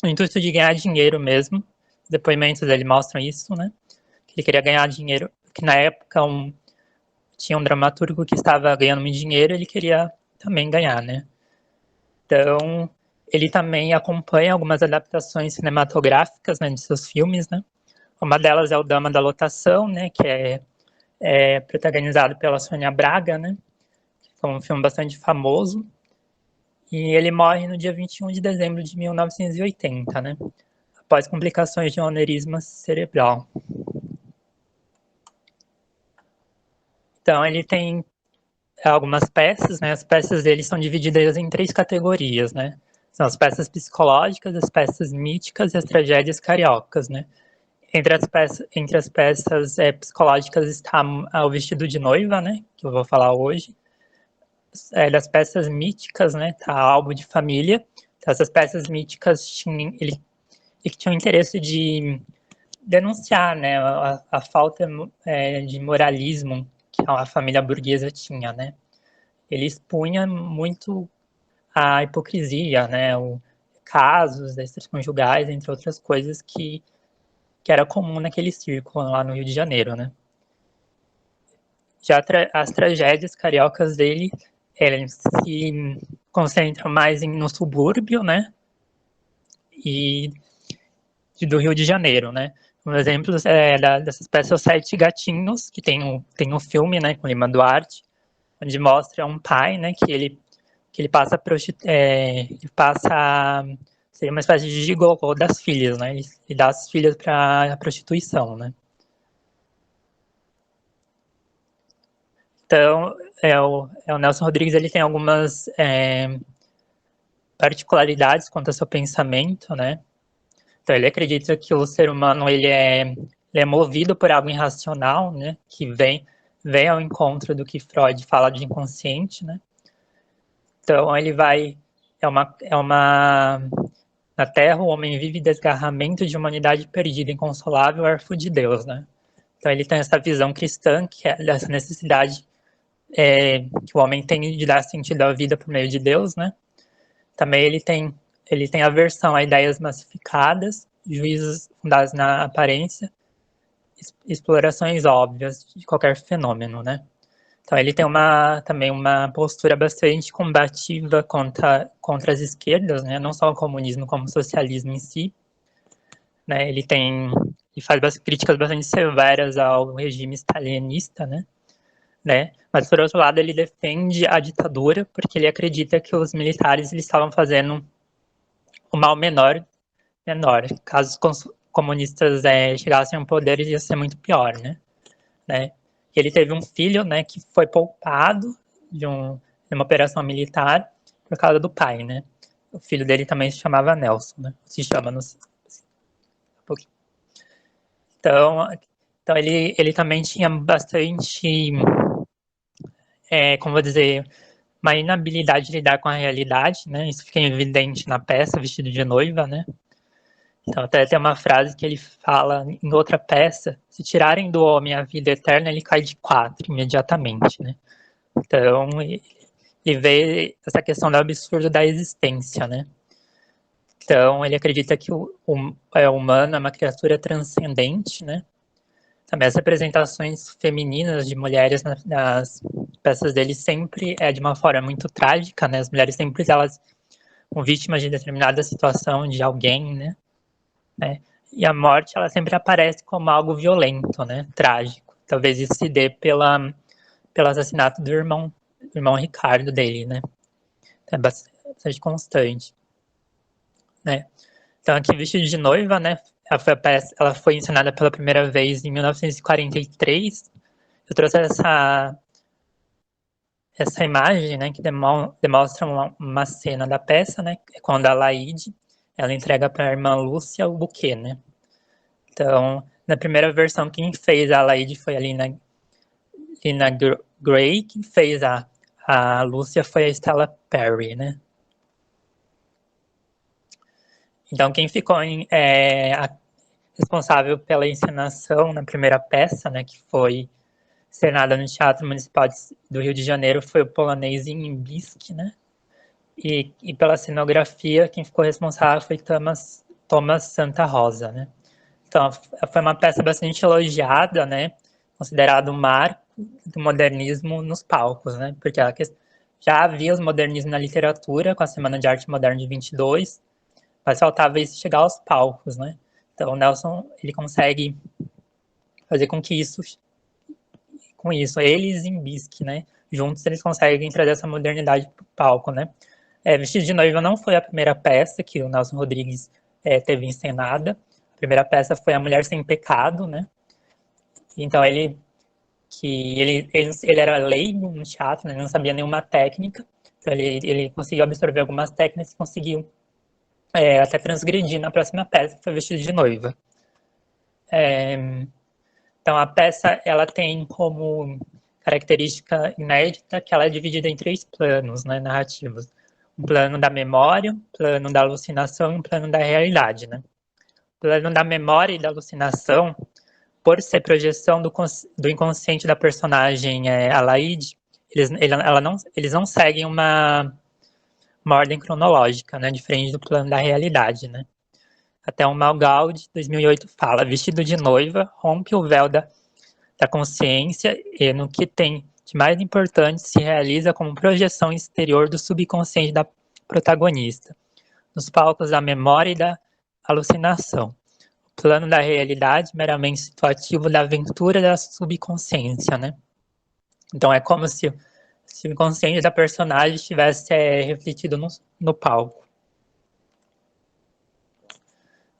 o intuito de ganhar dinheiro mesmo. Os depoimentos dele mostram isso, né? Que ele queria ganhar dinheiro, que na época tinha um dramaturgo que estava ganhando muito dinheiro, ele queria também ganhar, né? Então, ele também acompanha algumas adaptações cinematográficas, né, de seus filmes, né? Uma delas é o Dama da Lotação, né, que é protagonizado pela Sônia Braga, né? Que é um filme bastante famoso. E ele morre no dia 21 de dezembro de 1980, né? Após complicações de um aneurisma cerebral. Então, ele tem algumas peças, né? As peças dele são divididas em 3 categorias, né? São as peças psicológicas, as peças míticas e as tragédias cariocas, né? Entre as peças psicológicas está o Vestido de Noiva, né? Que eu vou falar hoje. Das peças míticas, né? Tá Álbum de Família. Então, essas peças míticas tinham o interesse de denunciar, né? A falta de moralismo que a família burguesa tinha, né? Ele expunha muito a hipocrisia, né? Casos extraconjugais, entre outras coisas que era comum naquele círculo lá no Rio de Janeiro, né? Já as tragédias cariocas dele, eles se concentram mais no subúrbio, né? E do Rio de Janeiro, né? Um exemplo dessas peças é o Sete Gatinhos, que tem um filme, né, com Lima Duarte, onde mostra um pai, né, que ele passa a ser uma espécie de gigolô das filhas, né? Ele dá as filhas para a prostituição, né? Então, o Nelson Rodrigues ele tem algumas particularidades quanto ao seu pensamento, né? Então, ele acredita que o ser humano ele é movido por algo irracional, né? Que vem ao encontro do que Freud fala de inconsciente, né? Então, ele vai na Terra, o homem vive desgarramento de humanidade perdida, inconsolável, órfão de Deus, né? Então, ele tem essa visão cristã, que é dessa necessidade que o homem tem de dar sentido à vida por meio de Deus, né? Também ele tem aversão a ideias massificadas, juízos fundados na aparência, explorações óbvias de qualquer fenômeno, né? Então ele tem também uma postura bastante combativa contra as esquerdas, né? Não só o comunismo, como o socialismo em si, né? Ele faz críticas bastante severas ao regime stalinista, né? Mas, por outro lado, ele defende a ditadura porque ele acredita que os militares eles estavam fazendo o mal menor. Caso os comunistas chegassem ao poder, ia ser muito pior, né? E ele teve um filho, né, que foi poupado de uma operação militar por causa do pai, né? O filho dele também se chamava Nelson, né? Se chama, não sei, um pouquinho. Então ele também tinha bastante como vou dizer, uma inabilidade de lidar com a realidade, né? Isso fica evidente na peça Vestido de Noiva, né? Então até tem uma frase que ele fala em outra peça: se tirarem do homem a vida eterna, ele cai de 4 imediatamente, né? Então ele vê essa questão do absurdo da existência, né? Então ele acredita que o humano é uma criatura transcendente, né? Também as representações femininas de mulheres nas peças dele sempre de uma forma muito trágica, né? As mulheres sempre elas são vítimas de determinada situação de alguém, né? E a morte ela sempre aparece como algo violento, né? Trágico. Talvez isso se dê pelo assassinato do irmão Ricardo dele, né? É bastante constante, né? Então, aqui, Vestido de Noiva, né? Ela foi encenada pela primeira vez em 1943. Eu trouxe essa imagem, né, que demonstra uma cena da peça, né, quando a Laide, ela entrega para a irmã Lúcia o buquê, né. Então, na primeira versão, quem fez a Laide foi a Lina Gray, quem fez a Lúcia foi a Stella Perry, né. Então, quem ficou responsável pela encenação na primeira peça, né, que foi encenada no Teatro Municipal do Rio de Janeiro, foi o polonês Imbisky, né? E pela cenografia, quem ficou responsável foi Thomas Santa Rosa, né? Então, foi uma peça bastante elogiada, né? Considerado um marco do modernismo nos palcos, né? Porque já havia o modernismo na literatura, com a Semana de Arte Moderna de 22, mas faltava isso chegar aos palcos, né? Então, o Nelson, ele consegue fazer com que ele e Zimbisky, né? Juntos eles conseguem trazer essa modernidade para o palco, né? Vestido de Noiva não foi a primeira peça que o Nelson Rodrigues teve encenada. A primeira peça foi A Mulher Sem Pecado, né? Então ele era leigo no teatro, né? Não sabia nenhuma técnica. Então ele conseguiu absorver algumas técnicas e conseguiu até transgredir na próxima peça, que foi Vestido de Noiva. Então a peça ela tem como característica inédita que ela é dividida em 3 planos, né, narrativos. Um plano da memória, um plano da alucinação e um plano da realidade, né? O plano da memória e da alucinação, por ser projeção do inconsciente da personagem Alaide, eles não seguem uma ordem cronológica, né, diferente do plano da realidade, né? Até o Malgal, de 2008, fala: vestido de noiva, rompe o véu da consciência e, no que tem de mais importante, se realiza como projeção exterior do subconsciente da protagonista, nos palcos da memória e da alucinação. O plano da realidade, meramente situativo da aventura da subconsciência, né? Então é como se o subconsciente da personagem estivesse refletido no palco,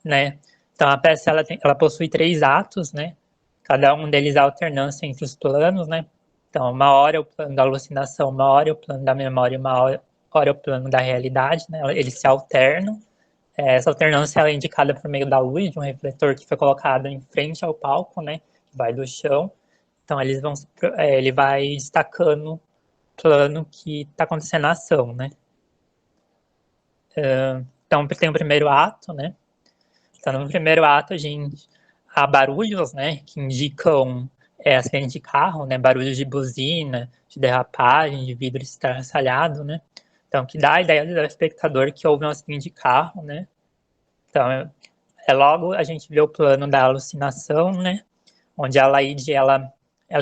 né? Então a peça ela possui 3 atos, né? Cada um deles a alternância entre os planos, né? Então, uma hora é o plano da alucinação, uma hora é o plano da memória, uma hora é o plano da realidade, né? Eles se alternam. Essa alternância é indicada por meio da luz de um refletor que foi colocado em frente ao palco, né? Que vai do chão. Então, ele vai destacando o plano que está acontecendo na ação, né? Então, tem o primeiro ato, né? Então, no primeiro ato, há barulhos, né, que indicam acidente de carro, né, barulhos de buzina, de derrapagem, de vidro estraçalhado, né, então que dá a ideia do espectador que houve um acidente de carro, né, então logo a gente vê o plano da alucinação, né, onde a Laide, ela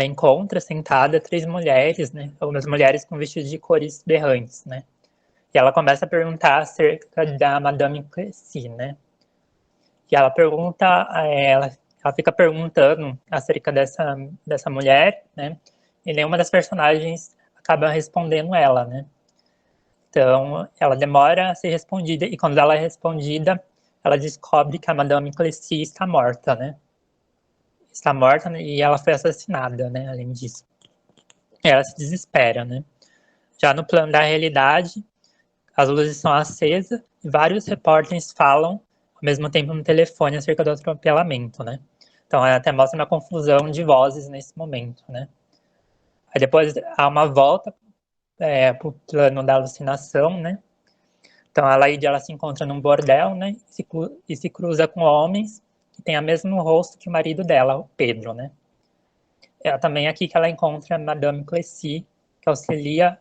encontra sentada 3 mulheres, né, algumas mulheres com vestidos de cores berrantes, né, e ela começa a perguntar acerca da Madame Clessy, né, e ela fica perguntando acerca dessa mulher, né? E nenhuma das personagens acaba respondendo ela, né? Então, ela demora a ser respondida, e quando ela é respondida, ela descobre que a Madame Clessy está morta, né? Está morta, né? E ela foi assassinada, né? Além disso. Ela se desespera, né? Já no plano da realidade, as luzes são acesas e vários repórteres falam ao mesmo tempo no telefone acerca do atropelamento, né? Então, até mostra uma confusão de vozes nesse momento, né? Aí depois há uma volta para o plano da alucinação, né? Então, a Laide, ela se encontra num bordel, né? E se cruza com homens que têm o mesmo rosto que o marido dela, o Pedro, né? Também é aqui que ela encontra a Madame Clessy, que auxilia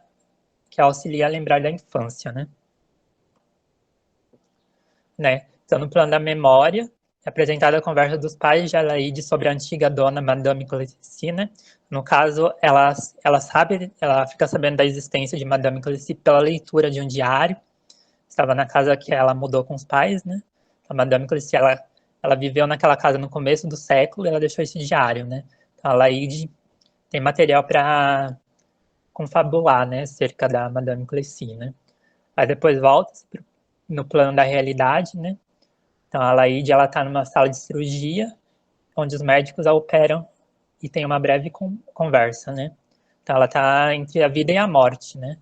a lembrar da infância, né? Então, no plano da memória, é apresentada a conversa dos pais de Alaide sobre a antiga dona Madame Clessy, né? No caso, ela fica sabendo da existência de Madame Clessy pela leitura de um diário. Estava na casa que ela mudou com os pais, né? A Madame Clessy, ela viveu naquela casa no começo do século e ela deixou esse diário, né? Então, a Alaide tem material para confabular, né? Acerca da Madame Clessy, né? Aí depois volta no plano da realidade, né? Então, a Laíde, ela está numa sala de cirurgia, onde os médicos a operam e tem uma breve conversa, né? Então, ela está entre a vida e a morte, né?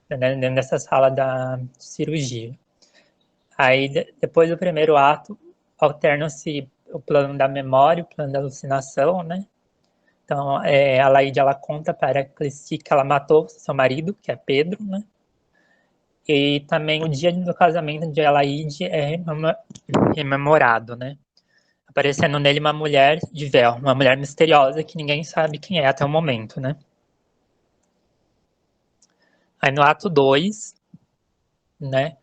Dentro dessa sala da cirurgia. Aí, depois do primeiro ato, alternam-se o plano da memória e o plano da alucinação, né? Então, a Laíde, ela conta para Cleci que ela matou seu marido, que é Pedro, né? E também o dia do casamento de Alaide é rememorado, né? Aparecendo nele uma mulher de véu, uma mulher misteriosa que ninguém sabe quem é até o momento, né? Aí no ato 2, né?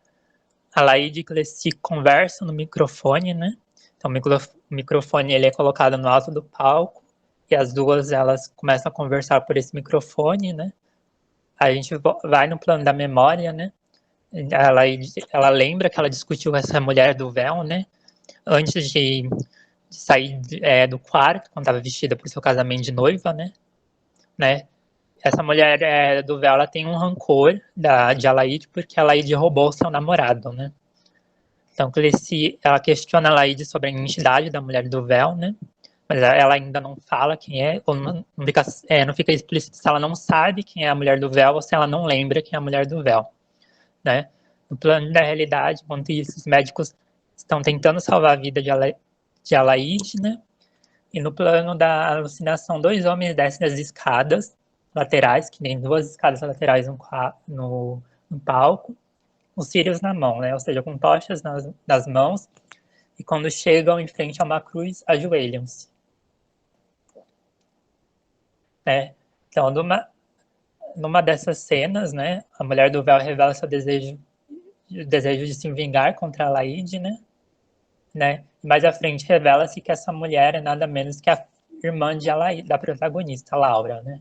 Alaide e Cleci conversam no microfone, né? Então o microfone ele é colocado no alto do palco e as duas elas começam a conversar por esse microfone, né? Aí a gente vai no plano da memória, né? Ela lembra que ela discutiu com essa mulher do véu, né? Antes de sair do quarto, quando estava vestida para o seu casamento de noiva, né? Essa mulher do véu, ela tem um rancor de Alaide, porque a Alaide roubou seu namorado, né? Então, ela questiona a Alaide sobre a identidade da mulher do véu, né? Mas ela ainda não fala quem é, ou não fica explícito se ela não sabe quem é a mulher do véu ou se ela não lembra quem é a mulher do véu, né? No plano da realidade, enquanto isso, os médicos estão tentando salvar a vida de Alaide, né? E no plano da alucinação, dois homens descem das escadas laterais, que nem duas escadas laterais no palco, os círios na mão, né? Ou seja, com tochas nas mãos, e quando chegam em frente a uma cruz, ajoelham-se, né? Então, numa dessas cenas, né, a mulher do véu revela seu desejo de se vingar contra a Laíde, né? Mais à frente revela-se que essa mulher é nada menos que a irmã de Alaide, da protagonista, Laura, né?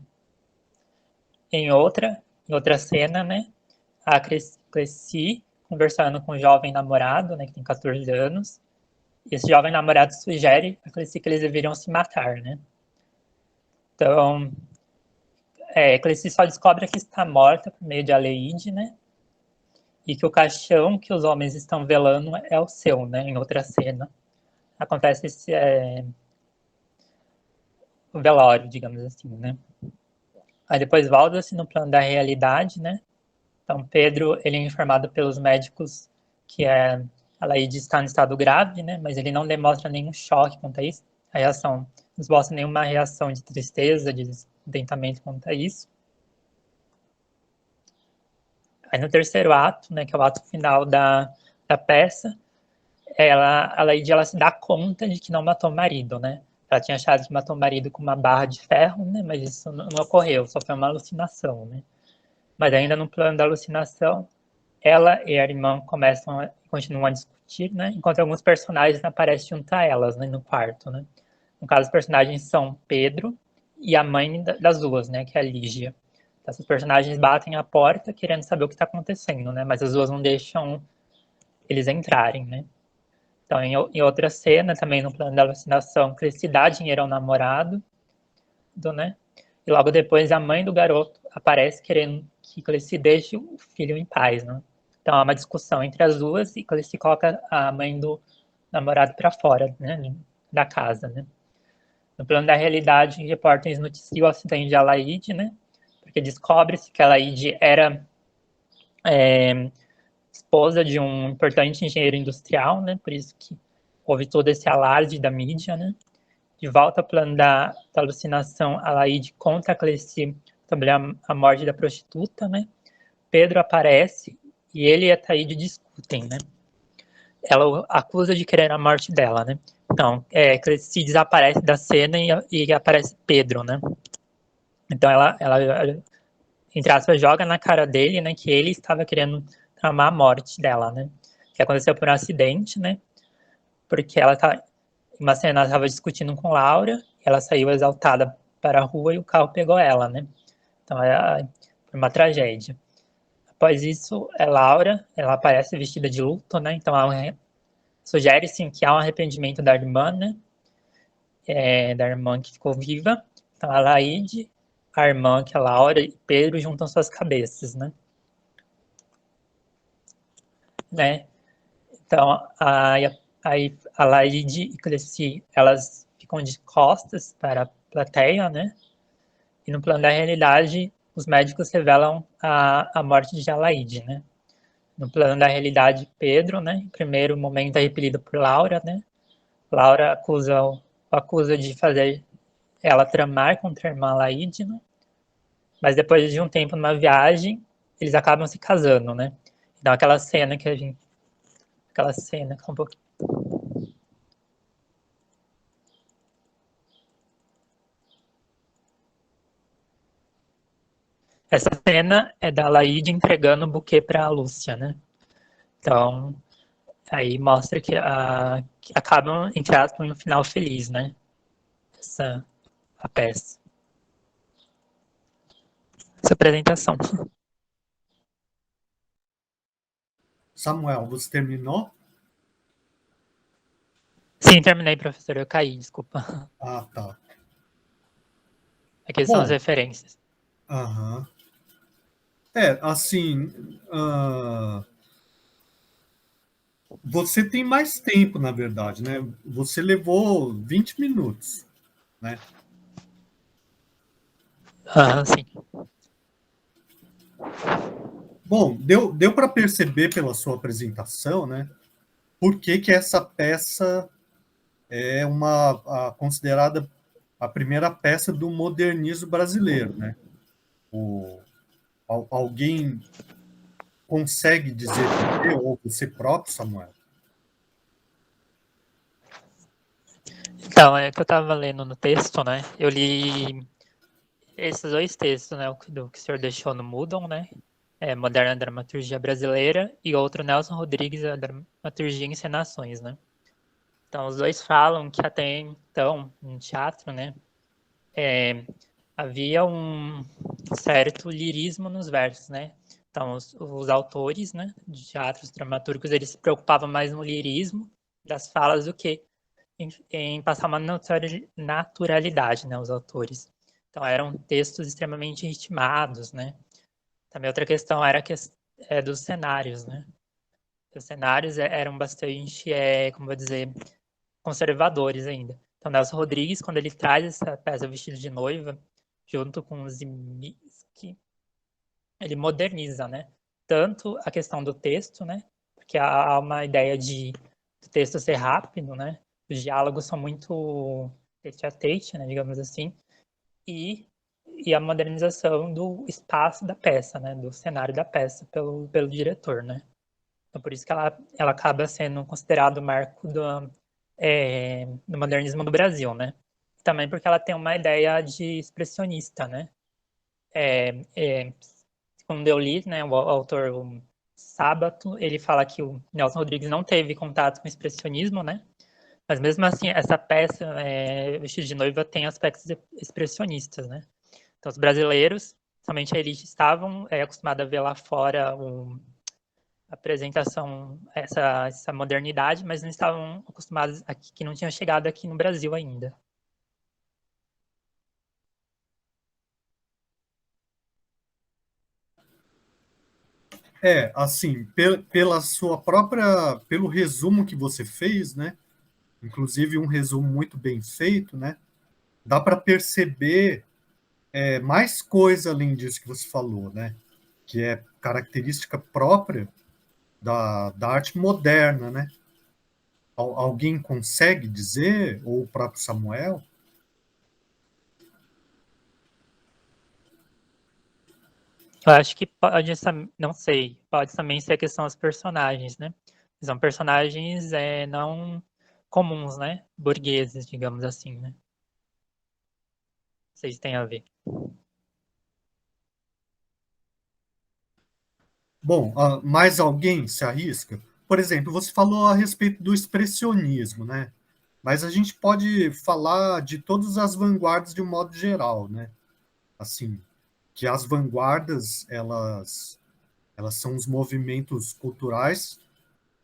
Em outra cena, né, a Cresci conversando com um jovem namorado, né, que tem 14 anos, e esse jovem namorado sugere a Cresci que eles deveriam se matar, né? Então, Cresci só descobre que está morta por meio de Aleide, né? E que o caixão que os homens estão velando é o seu, né? Em outra cena. Acontece o velório, digamos assim, né? Aí depois volta-se no plano da realidade, né? Então, Pedro, ele é informado pelos médicos que a Laíde está em estado grave, né? Mas ele não demonstra nenhum choque quanto a isso. A reação não mostra nenhuma reação de tristeza, de desdentamento quanto a isso. Aí no terceiro ato, né, que é o ato final da peça, a Laíde, ela se dá conta de que não matou o marido, né? Ela tinha achado que matou o marido com uma barra de ferro, né? Mas isso não ocorreu, só foi uma alucinação, né? Mas ainda no plano da alucinação, ela e a irmã continuam a discutir, né? Enquanto alguns personagens aparecem junto a elas, né, no quarto, né? No caso, os personagens são Pedro e a mãe das duas, né, que é a Lígia. Então, esses personagens batem a porta querendo saber o que está acontecendo, né? Mas as duas não deixam eles entrarem, né? Então, em outra cena, também no plano da alucinação, Cresci dá dinheiro ao namorado, né? E logo depois a mãe do garoto aparece querendo que Cresci deixe o filho em paz, né? Então há uma discussão entre as duas e Cresci coloca a mãe do namorado para fora, né, da casa, né? No plano da realidade, repórteres noticiam o acidente de Alaide, né? Porque descobre-se que Alaide era esposa de um importante engenheiro industrial, né? Por isso que houve todo esse alarde da mídia, né? De volta ao plano da alucinação, Alaide conta a Cleci sobre a morte da prostituta, né? Pedro aparece e ele e a Taíde discutem, né? Ela acusa de querer a morte dela, né? Então, Cleci desaparece da cena e aparece Pedro, né? Então, ela, entre aspas, joga na cara dele, né? Que ele estava querendo tramar a morte dela, né? Que aconteceu por um acidente, né? Porque uma cena, ela estava discutindo com Laura, ela saiu exaltada para a rua e o carro pegou ela, né? Então, foi uma tragédia. Após isso, Laura, ela aparece vestida de luto, né? Então, sugere-se que há um arrependimento da irmã, né? Da irmã que ficou viva. Então, a Laíde, a irmã, que é a Laura, e Pedro juntam suas cabeças, né? Então, Aí a Laide e Cleci, elas ficam de costas para a plateia, né? E no plano da realidade, os médicos revelam a morte de Alaide, né? No plano da realidade, Pedro, né? Em primeiro momento é repelido por Laura, né? Laura acusa de fazer ela tramar contra a irmã Alaide, né? Mas depois de um tempo numa viagem, eles acabam se casando, né? Então aquela cena que é um pouquinho. Essa cena é da Laide entregando o buquê para a Lúcia, né? Então, aí mostra que acabam, entre aspas, em um final feliz, né? A peça. Essa apresentação. Samuel, você terminou? Sim, terminei, professor. Eu caí, desculpa. Ah, tá. Aqui são as Bom, referências. aham. Assim, você tem mais tempo, na verdade, né? Você levou 20 minutos, né? Sim. Bom, deu para perceber pela sua apresentação, né? Por que que essa peça é considerada a primeira peça do modernismo brasileiro, né? Alguém consegue dizer por quê, ou você próprio, Samuel? Então, é que eu estava lendo no texto, né? Eu li esses dois textos, né? O que o senhor deixou no Moodle, né? Moderna Dramaturgia Brasileira, e outro, Nelson Rodrigues, a Dramaturgia e Encenações, né? Então, os dois falam que até então, no teatro, né? Havia um certo lirismo nos versos, né? Então, os autores, né, de teatros dramaturgos, eles se preocupavam mais no lirismo das falas do que em passar uma naturalidade, né, os autores. Então, eram textos extremamente ritmados, né? Também outra questão era dos cenários, né? Os cenários eram bastante, como vou dizer, conservadores ainda. Então, Nelson Rodrigues, quando ele traz essa peça Vestido de Noiva, junto com Zimisky, ele moderniza, né? Tanto a questão do texto, né? Porque há uma ideia do texto ser rápido, né? Os diálogos são muito tete a tete, né? Digamos assim. E, e a modernização do espaço da peça, né? Do cenário da peça pelo diretor, né? Então, por isso que ela acaba sendo considerado o marco do modernismo do Brasil, né? Também porque ela tem uma ideia de expressionista, né? Quando eu li, né, o autor o Sábato, ele fala que o Nelson Rodrigues não teve contato com o expressionismo, né? Mas mesmo assim, essa peça, Vestido de Noiva, tem aspectos expressionistas, né? Então, os brasileiros, somente a elite, estavam acostumados a ver lá fora a apresentação, essa modernidade, mas não estavam acostumados aqui, que não tinha chegado aqui no Brasil ainda. Assim, pela sua própria, pelo resumo que você fez, né? Inclusive um resumo muito bem feito, né? Dá para perceber mais coisa além disso que você falou, né? Que é característica própria da arte moderna, né? Alguém consegue dizer, ou o próprio Samuel? Eu acho que pode, não sei, pode também ser a questão dos personagens, né? São personagens não comuns, né? Burgueses, digamos assim, né? Não sei se tem a ver. Bom, mais alguém se arrisca? Por exemplo, você falou a respeito do expressionismo, né? Mas a gente pode falar de todas as vanguardas de um modo geral, né? Assim, que as vanguardas, elas são os movimentos culturais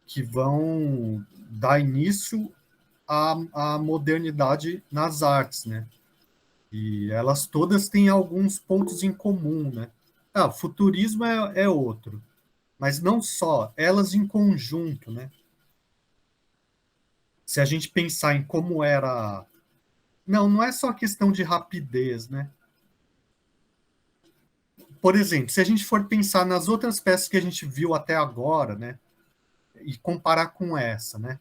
que vão dar início à modernidade nas artes, né? E elas todas têm alguns pontos em comum, né? Futurismo é outro, mas não só, elas em conjunto, né? se a gente pensar em como era... Não é só questão de rapidez, né? Por exemplo, se a gente for pensar nas outras peças que a gente viu até agora, né? E comparar com essa, né?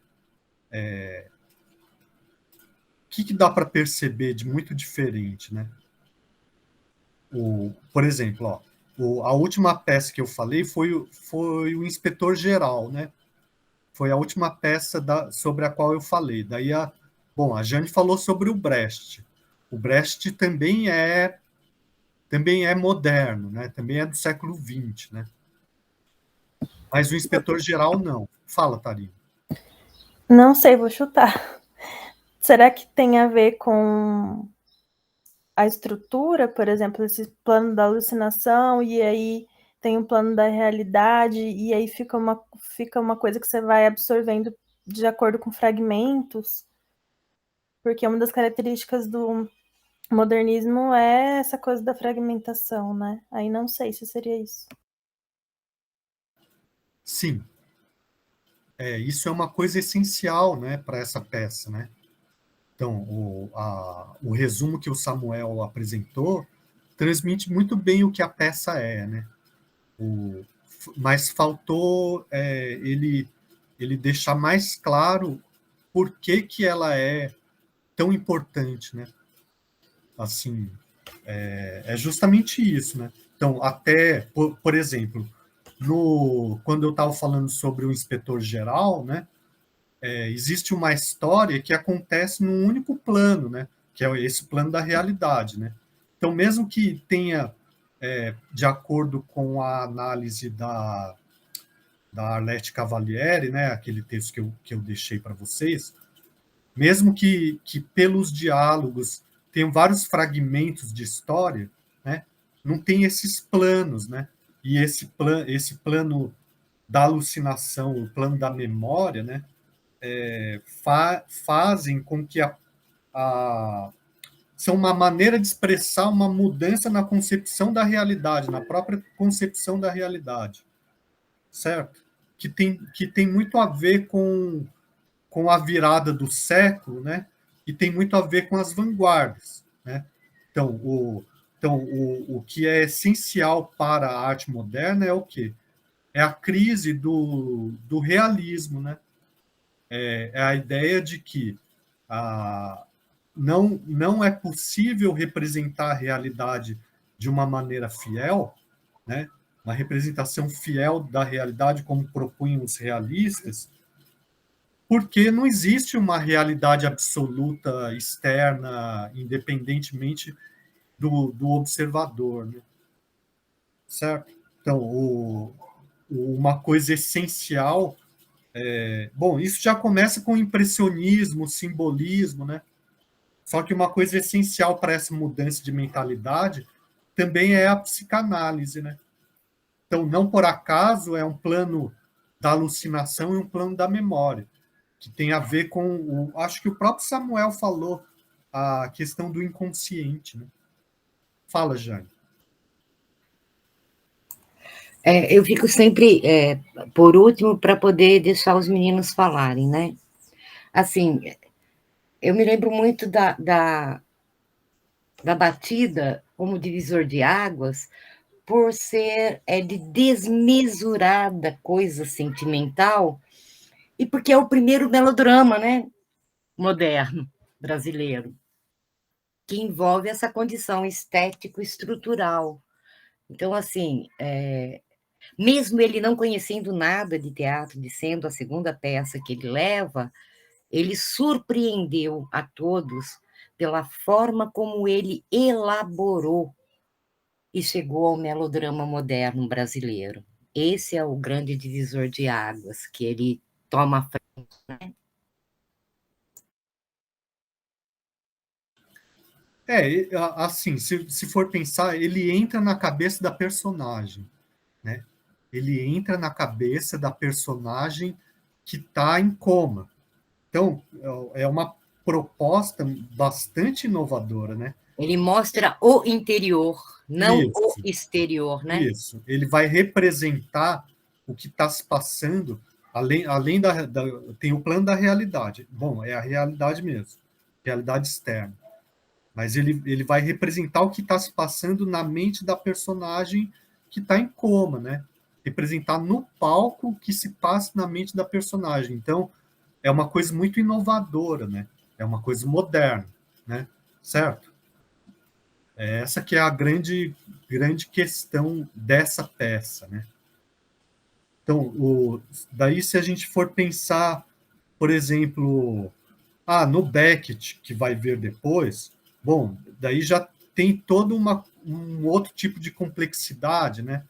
O que dá para perceber de muito diferente, né? Por exemplo, a última peça que eu falei foi o Inspetor Geral, né? Foi a última peça sobre a qual eu falei. Daí a Jane falou sobre o Brecht. O Brecht também é moderno, né? Também é do século XX, né? Mas o Inspetor Geral não. Fala, Tarina. Não sei, vou chutar. Será que tem a ver com a estrutura, por exemplo, esse plano da alucinação, e aí tem um plano da realidade, e aí fica uma coisa que você vai absorvendo de acordo com fragmentos? Porque uma das características do modernismo é essa coisa da fragmentação, né? Aí não sei se seria isso. Sim. Isso é uma coisa essencial, né, para essa peça, né? Então, o resumo que o Samuel apresentou transmite muito bem o que a peça é, né? Mas faltou ele deixar mais claro por que ela é tão importante, né? Assim, é justamente isso, né? Então, até, por exemplo, quando eu estava falando sobre o inspetor-geral, né? Existe uma história que acontece num único plano, né? Que é esse plano da realidade, né? Então, mesmo que tenha, de acordo com a análise da Arlette Cavalieri, né? Aquele texto que eu deixei para vocês, mesmo que pelos diálogos tenham vários fragmentos de história, né? Não tem esses planos, né? E esse plano da alucinação, o plano da memória, né? Fazem com que são uma maneira de expressar uma mudança na concepção da realidade, na própria concepção da realidade, certo? Que tem muito a ver com a virada do século, né? E tem muito a ver com as vanguardas, né? Então, o que é essencial para a arte moderna é o quê? É a crise do realismo, né? É a ideia de que não é possível representar a realidade de uma maneira fiel, né? Uma representação fiel da realidade, como propunham os realistas, porque não existe uma realidade absoluta externa, independentemente do observador, né? Certo? Então, uma coisa essencial... Bom, isso já começa com o impressionismo, o simbolismo, né? Só que uma coisa essencial para essa mudança de mentalidade também é a psicanálise, né? Então, não por acaso, é um plano da alucinação e um plano da memória, que tem a ver com... acho que o próprio Samuel falou a questão do inconsciente, né? Fala, Jane. Eu fico sempre por último para poder deixar os meninos falarem, né? Assim, eu me lembro muito da batida como divisor de águas, por ser de desmesurada coisa sentimental, e porque é o primeiro melodrama, né, moderno, brasileiro, que envolve essa condição estético-estrutural. Então, assim, mesmo ele não conhecendo nada de teatro, de sendo a segunda peça que ele leva, ele surpreendeu a todos pela forma como ele elaborou e chegou ao melodrama moderno brasileiro. Esse é o grande divisor de águas, que ele toma a frente, né? Assim, se for pensar, ele entra na cabeça da personagem, né? Ele entra na cabeça da personagem que está em coma. Então, é uma proposta bastante inovadora, né? Ele mostra o interior, não Isso, o exterior, né? isso. Ele vai representar o que está se passando além tem o plano da realidade. Bom, é a realidade mesmo, realidade externa. Mas ele vai representar o que está se passando na mente da personagem que está em coma, né? Representar no palco o que se passa na mente da personagem. Então, é uma coisa muito inovadora, né? É uma coisa moderna, né? Certo? Essa que é a grande questão dessa peça, né? Então, daí se a gente for pensar, por exemplo, no Beckett, que vai ver depois, bom, daí já tem todo um outro tipo de complexidade, né?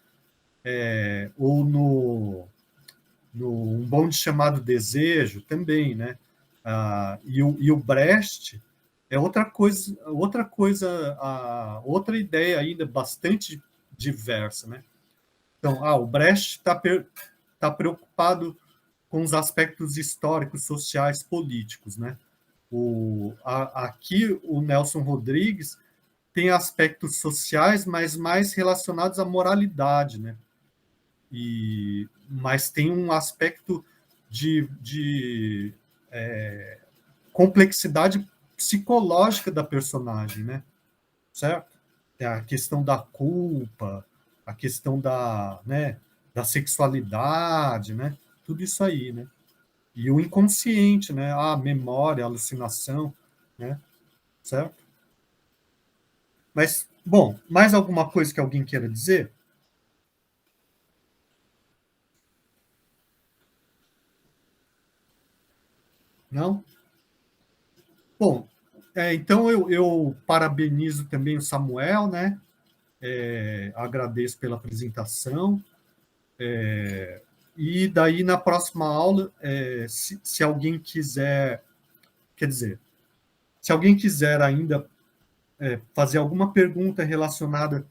Ou no Um Bonde Chamado Desejo também, né? E o Brecht é outra outra ideia ainda bastante diversa, né? Então, o Brecht tá preocupado com os aspectos históricos, sociais, políticos, né? Aqui o Nelson Rodrigues tem aspectos sociais, mas mais relacionados à moralidade, né? Mas tem um aspecto de complexidade psicológica da personagem, né? Certo? É a questão da culpa, a questão da sexualidade, né? Tudo isso aí, né? E o inconsciente, né? A memória, a alucinação, né? Certo? Mas, bom, mais alguma coisa que alguém queira dizer? Não? Bom, então eu parabenizo também o Samuel, né? Agradeço pela apresentação. E daí, na próxima aula, se alguém quiser, quer dizer, se alguém quiser ainda fazer alguma pergunta relacionada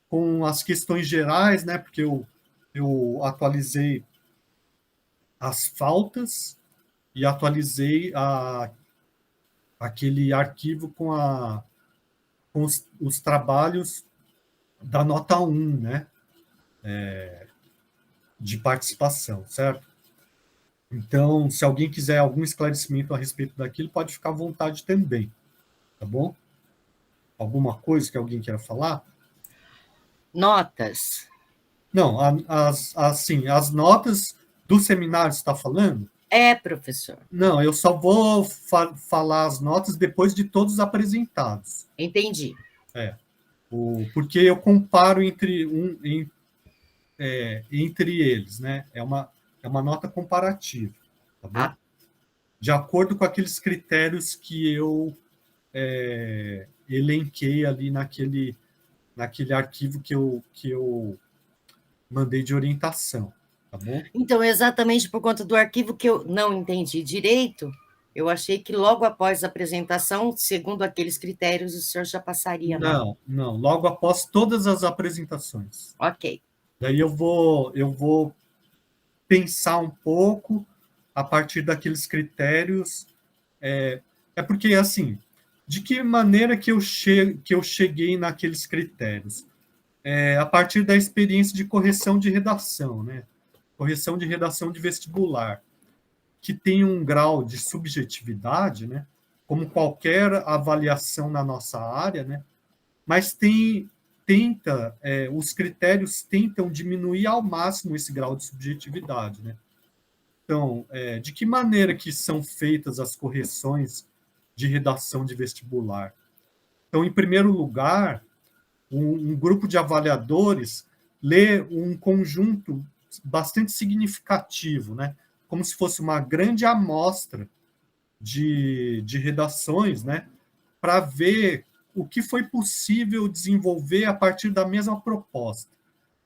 com as questões gerais, né? Porque eu atualizei as faltas e atualizei aquele arquivo com os trabalhos da nota 1, né? De participação, certo? Então, se alguém quiser algum esclarecimento a respeito daquilo, pode ficar à vontade também, tá bom? Alguma coisa que alguém queira falar? Notas. Não, as notas do seminário você está falando? Professor. Não, eu só vou falar as notas depois de todos apresentados. Entendi. Porque eu comparo entre eles, né? É uma nota comparativa, tá bom? De acordo com aqueles critérios que eu elenquei ali naquele arquivo que eu mandei de orientação, tá bom? Então, exatamente por conta do arquivo que eu não entendi direito, eu achei que logo após a apresentação, segundo aqueles critérios, o senhor já passaria. Não, logo após todas as apresentações. Ok. Daí eu vou pensar um pouco a partir daqueles critérios. Porque, assim, de que maneira que eu cheguei naqueles critérios? A partir da experiência de correção de redação, né? Correção de redação de vestibular, que tem um grau de subjetividade, né? Como qualquer avaliação na nossa área, né? Mas os critérios tentam diminuir ao máximo esse grau de subjetividade, né? Então, de que maneira que são feitas as correções de redação de vestibular? Então, em primeiro lugar, um grupo de avaliadores lê um conjunto bastante significativo, né? Como se fosse uma grande amostra de redações, né? Para ver o que foi possível desenvolver a partir da mesma proposta.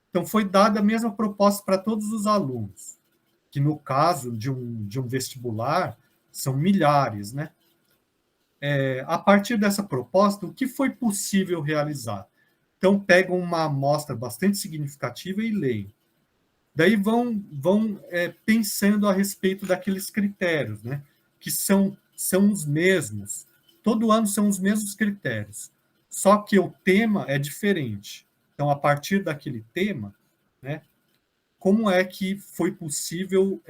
Então, foi dada a mesma proposta para todos os alunos, que no caso de um vestibular, são milhares, né? A partir dessa proposta, o que foi possível realizar? Então, pegam uma amostra bastante significativa e leem. Daí vão pensando a respeito daqueles critérios, né? Que são os mesmos. Todo ano são os mesmos critérios, só que o tema é diferente. Então, a partir daquele tema, né, como é que foi possível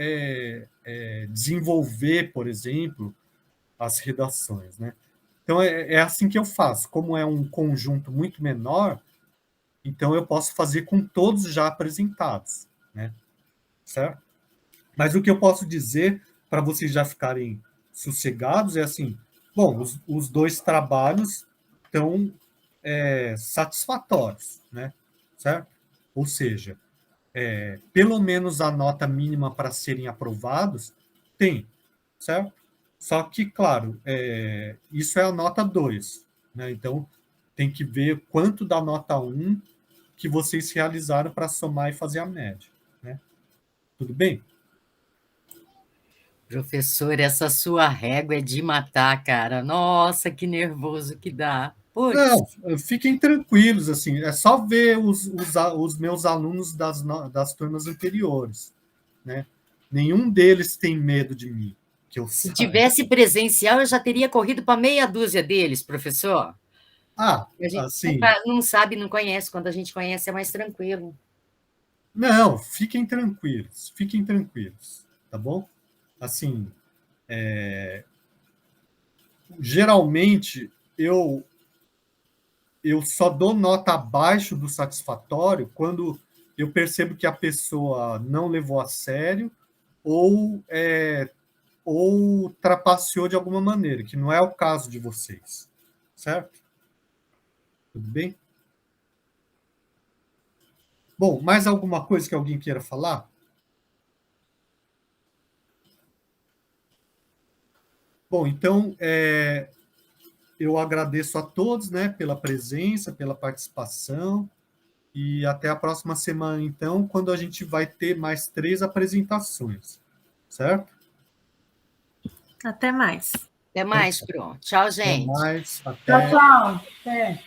desenvolver, por exemplo, as redações, né? Então, é assim que eu faço. Como é um conjunto muito menor, então eu posso fazer com todos já apresentados, né? Certo? Mas o que eu posso dizer, para vocês já ficarem sossegados, é assim, bom, os 2 trabalhos estão satisfatórios, né? Certo? Ou seja, pelo menos a nota mínima para serem aprovados tem, certo? Só que, claro, isso é a nota 2, né? Então, tem que ver quanto da nota 1 que vocês realizaram para somar e fazer a média, né? Tudo bem? Professor, essa sua régua é de matar, cara. Nossa, que nervoso que dá. Não, Putz, fiquem tranquilos, assim, é só ver os meus alunos das turmas anteriores, né? Nenhum deles tem medo de mim, que eu se saiba. tivesse presencial, eu já teria corrido para meia dúzia deles, professor. Ah, A gente assim, não sabe, não conhece. Quando a gente conhece, é mais tranquilo. não, fiquem tranquilos, tá bom? Assim, geralmente eu só dou nota abaixo do satisfatório quando eu percebo que a pessoa não levou a sério ou ou trapaceou de alguma maneira, que não é o caso de vocês, certo? Tudo bem? Bom, mais alguma coisa que alguém queira falar? Bom, então, eu agradeço a todos, né, pela presença, pela participação, e até a próxima semana, então, quando a gente vai ter mais 3 apresentações, certo? Até mais. Até mais, Pro. Tchau, Até gente. mais, Tchau, até. tchau. Até.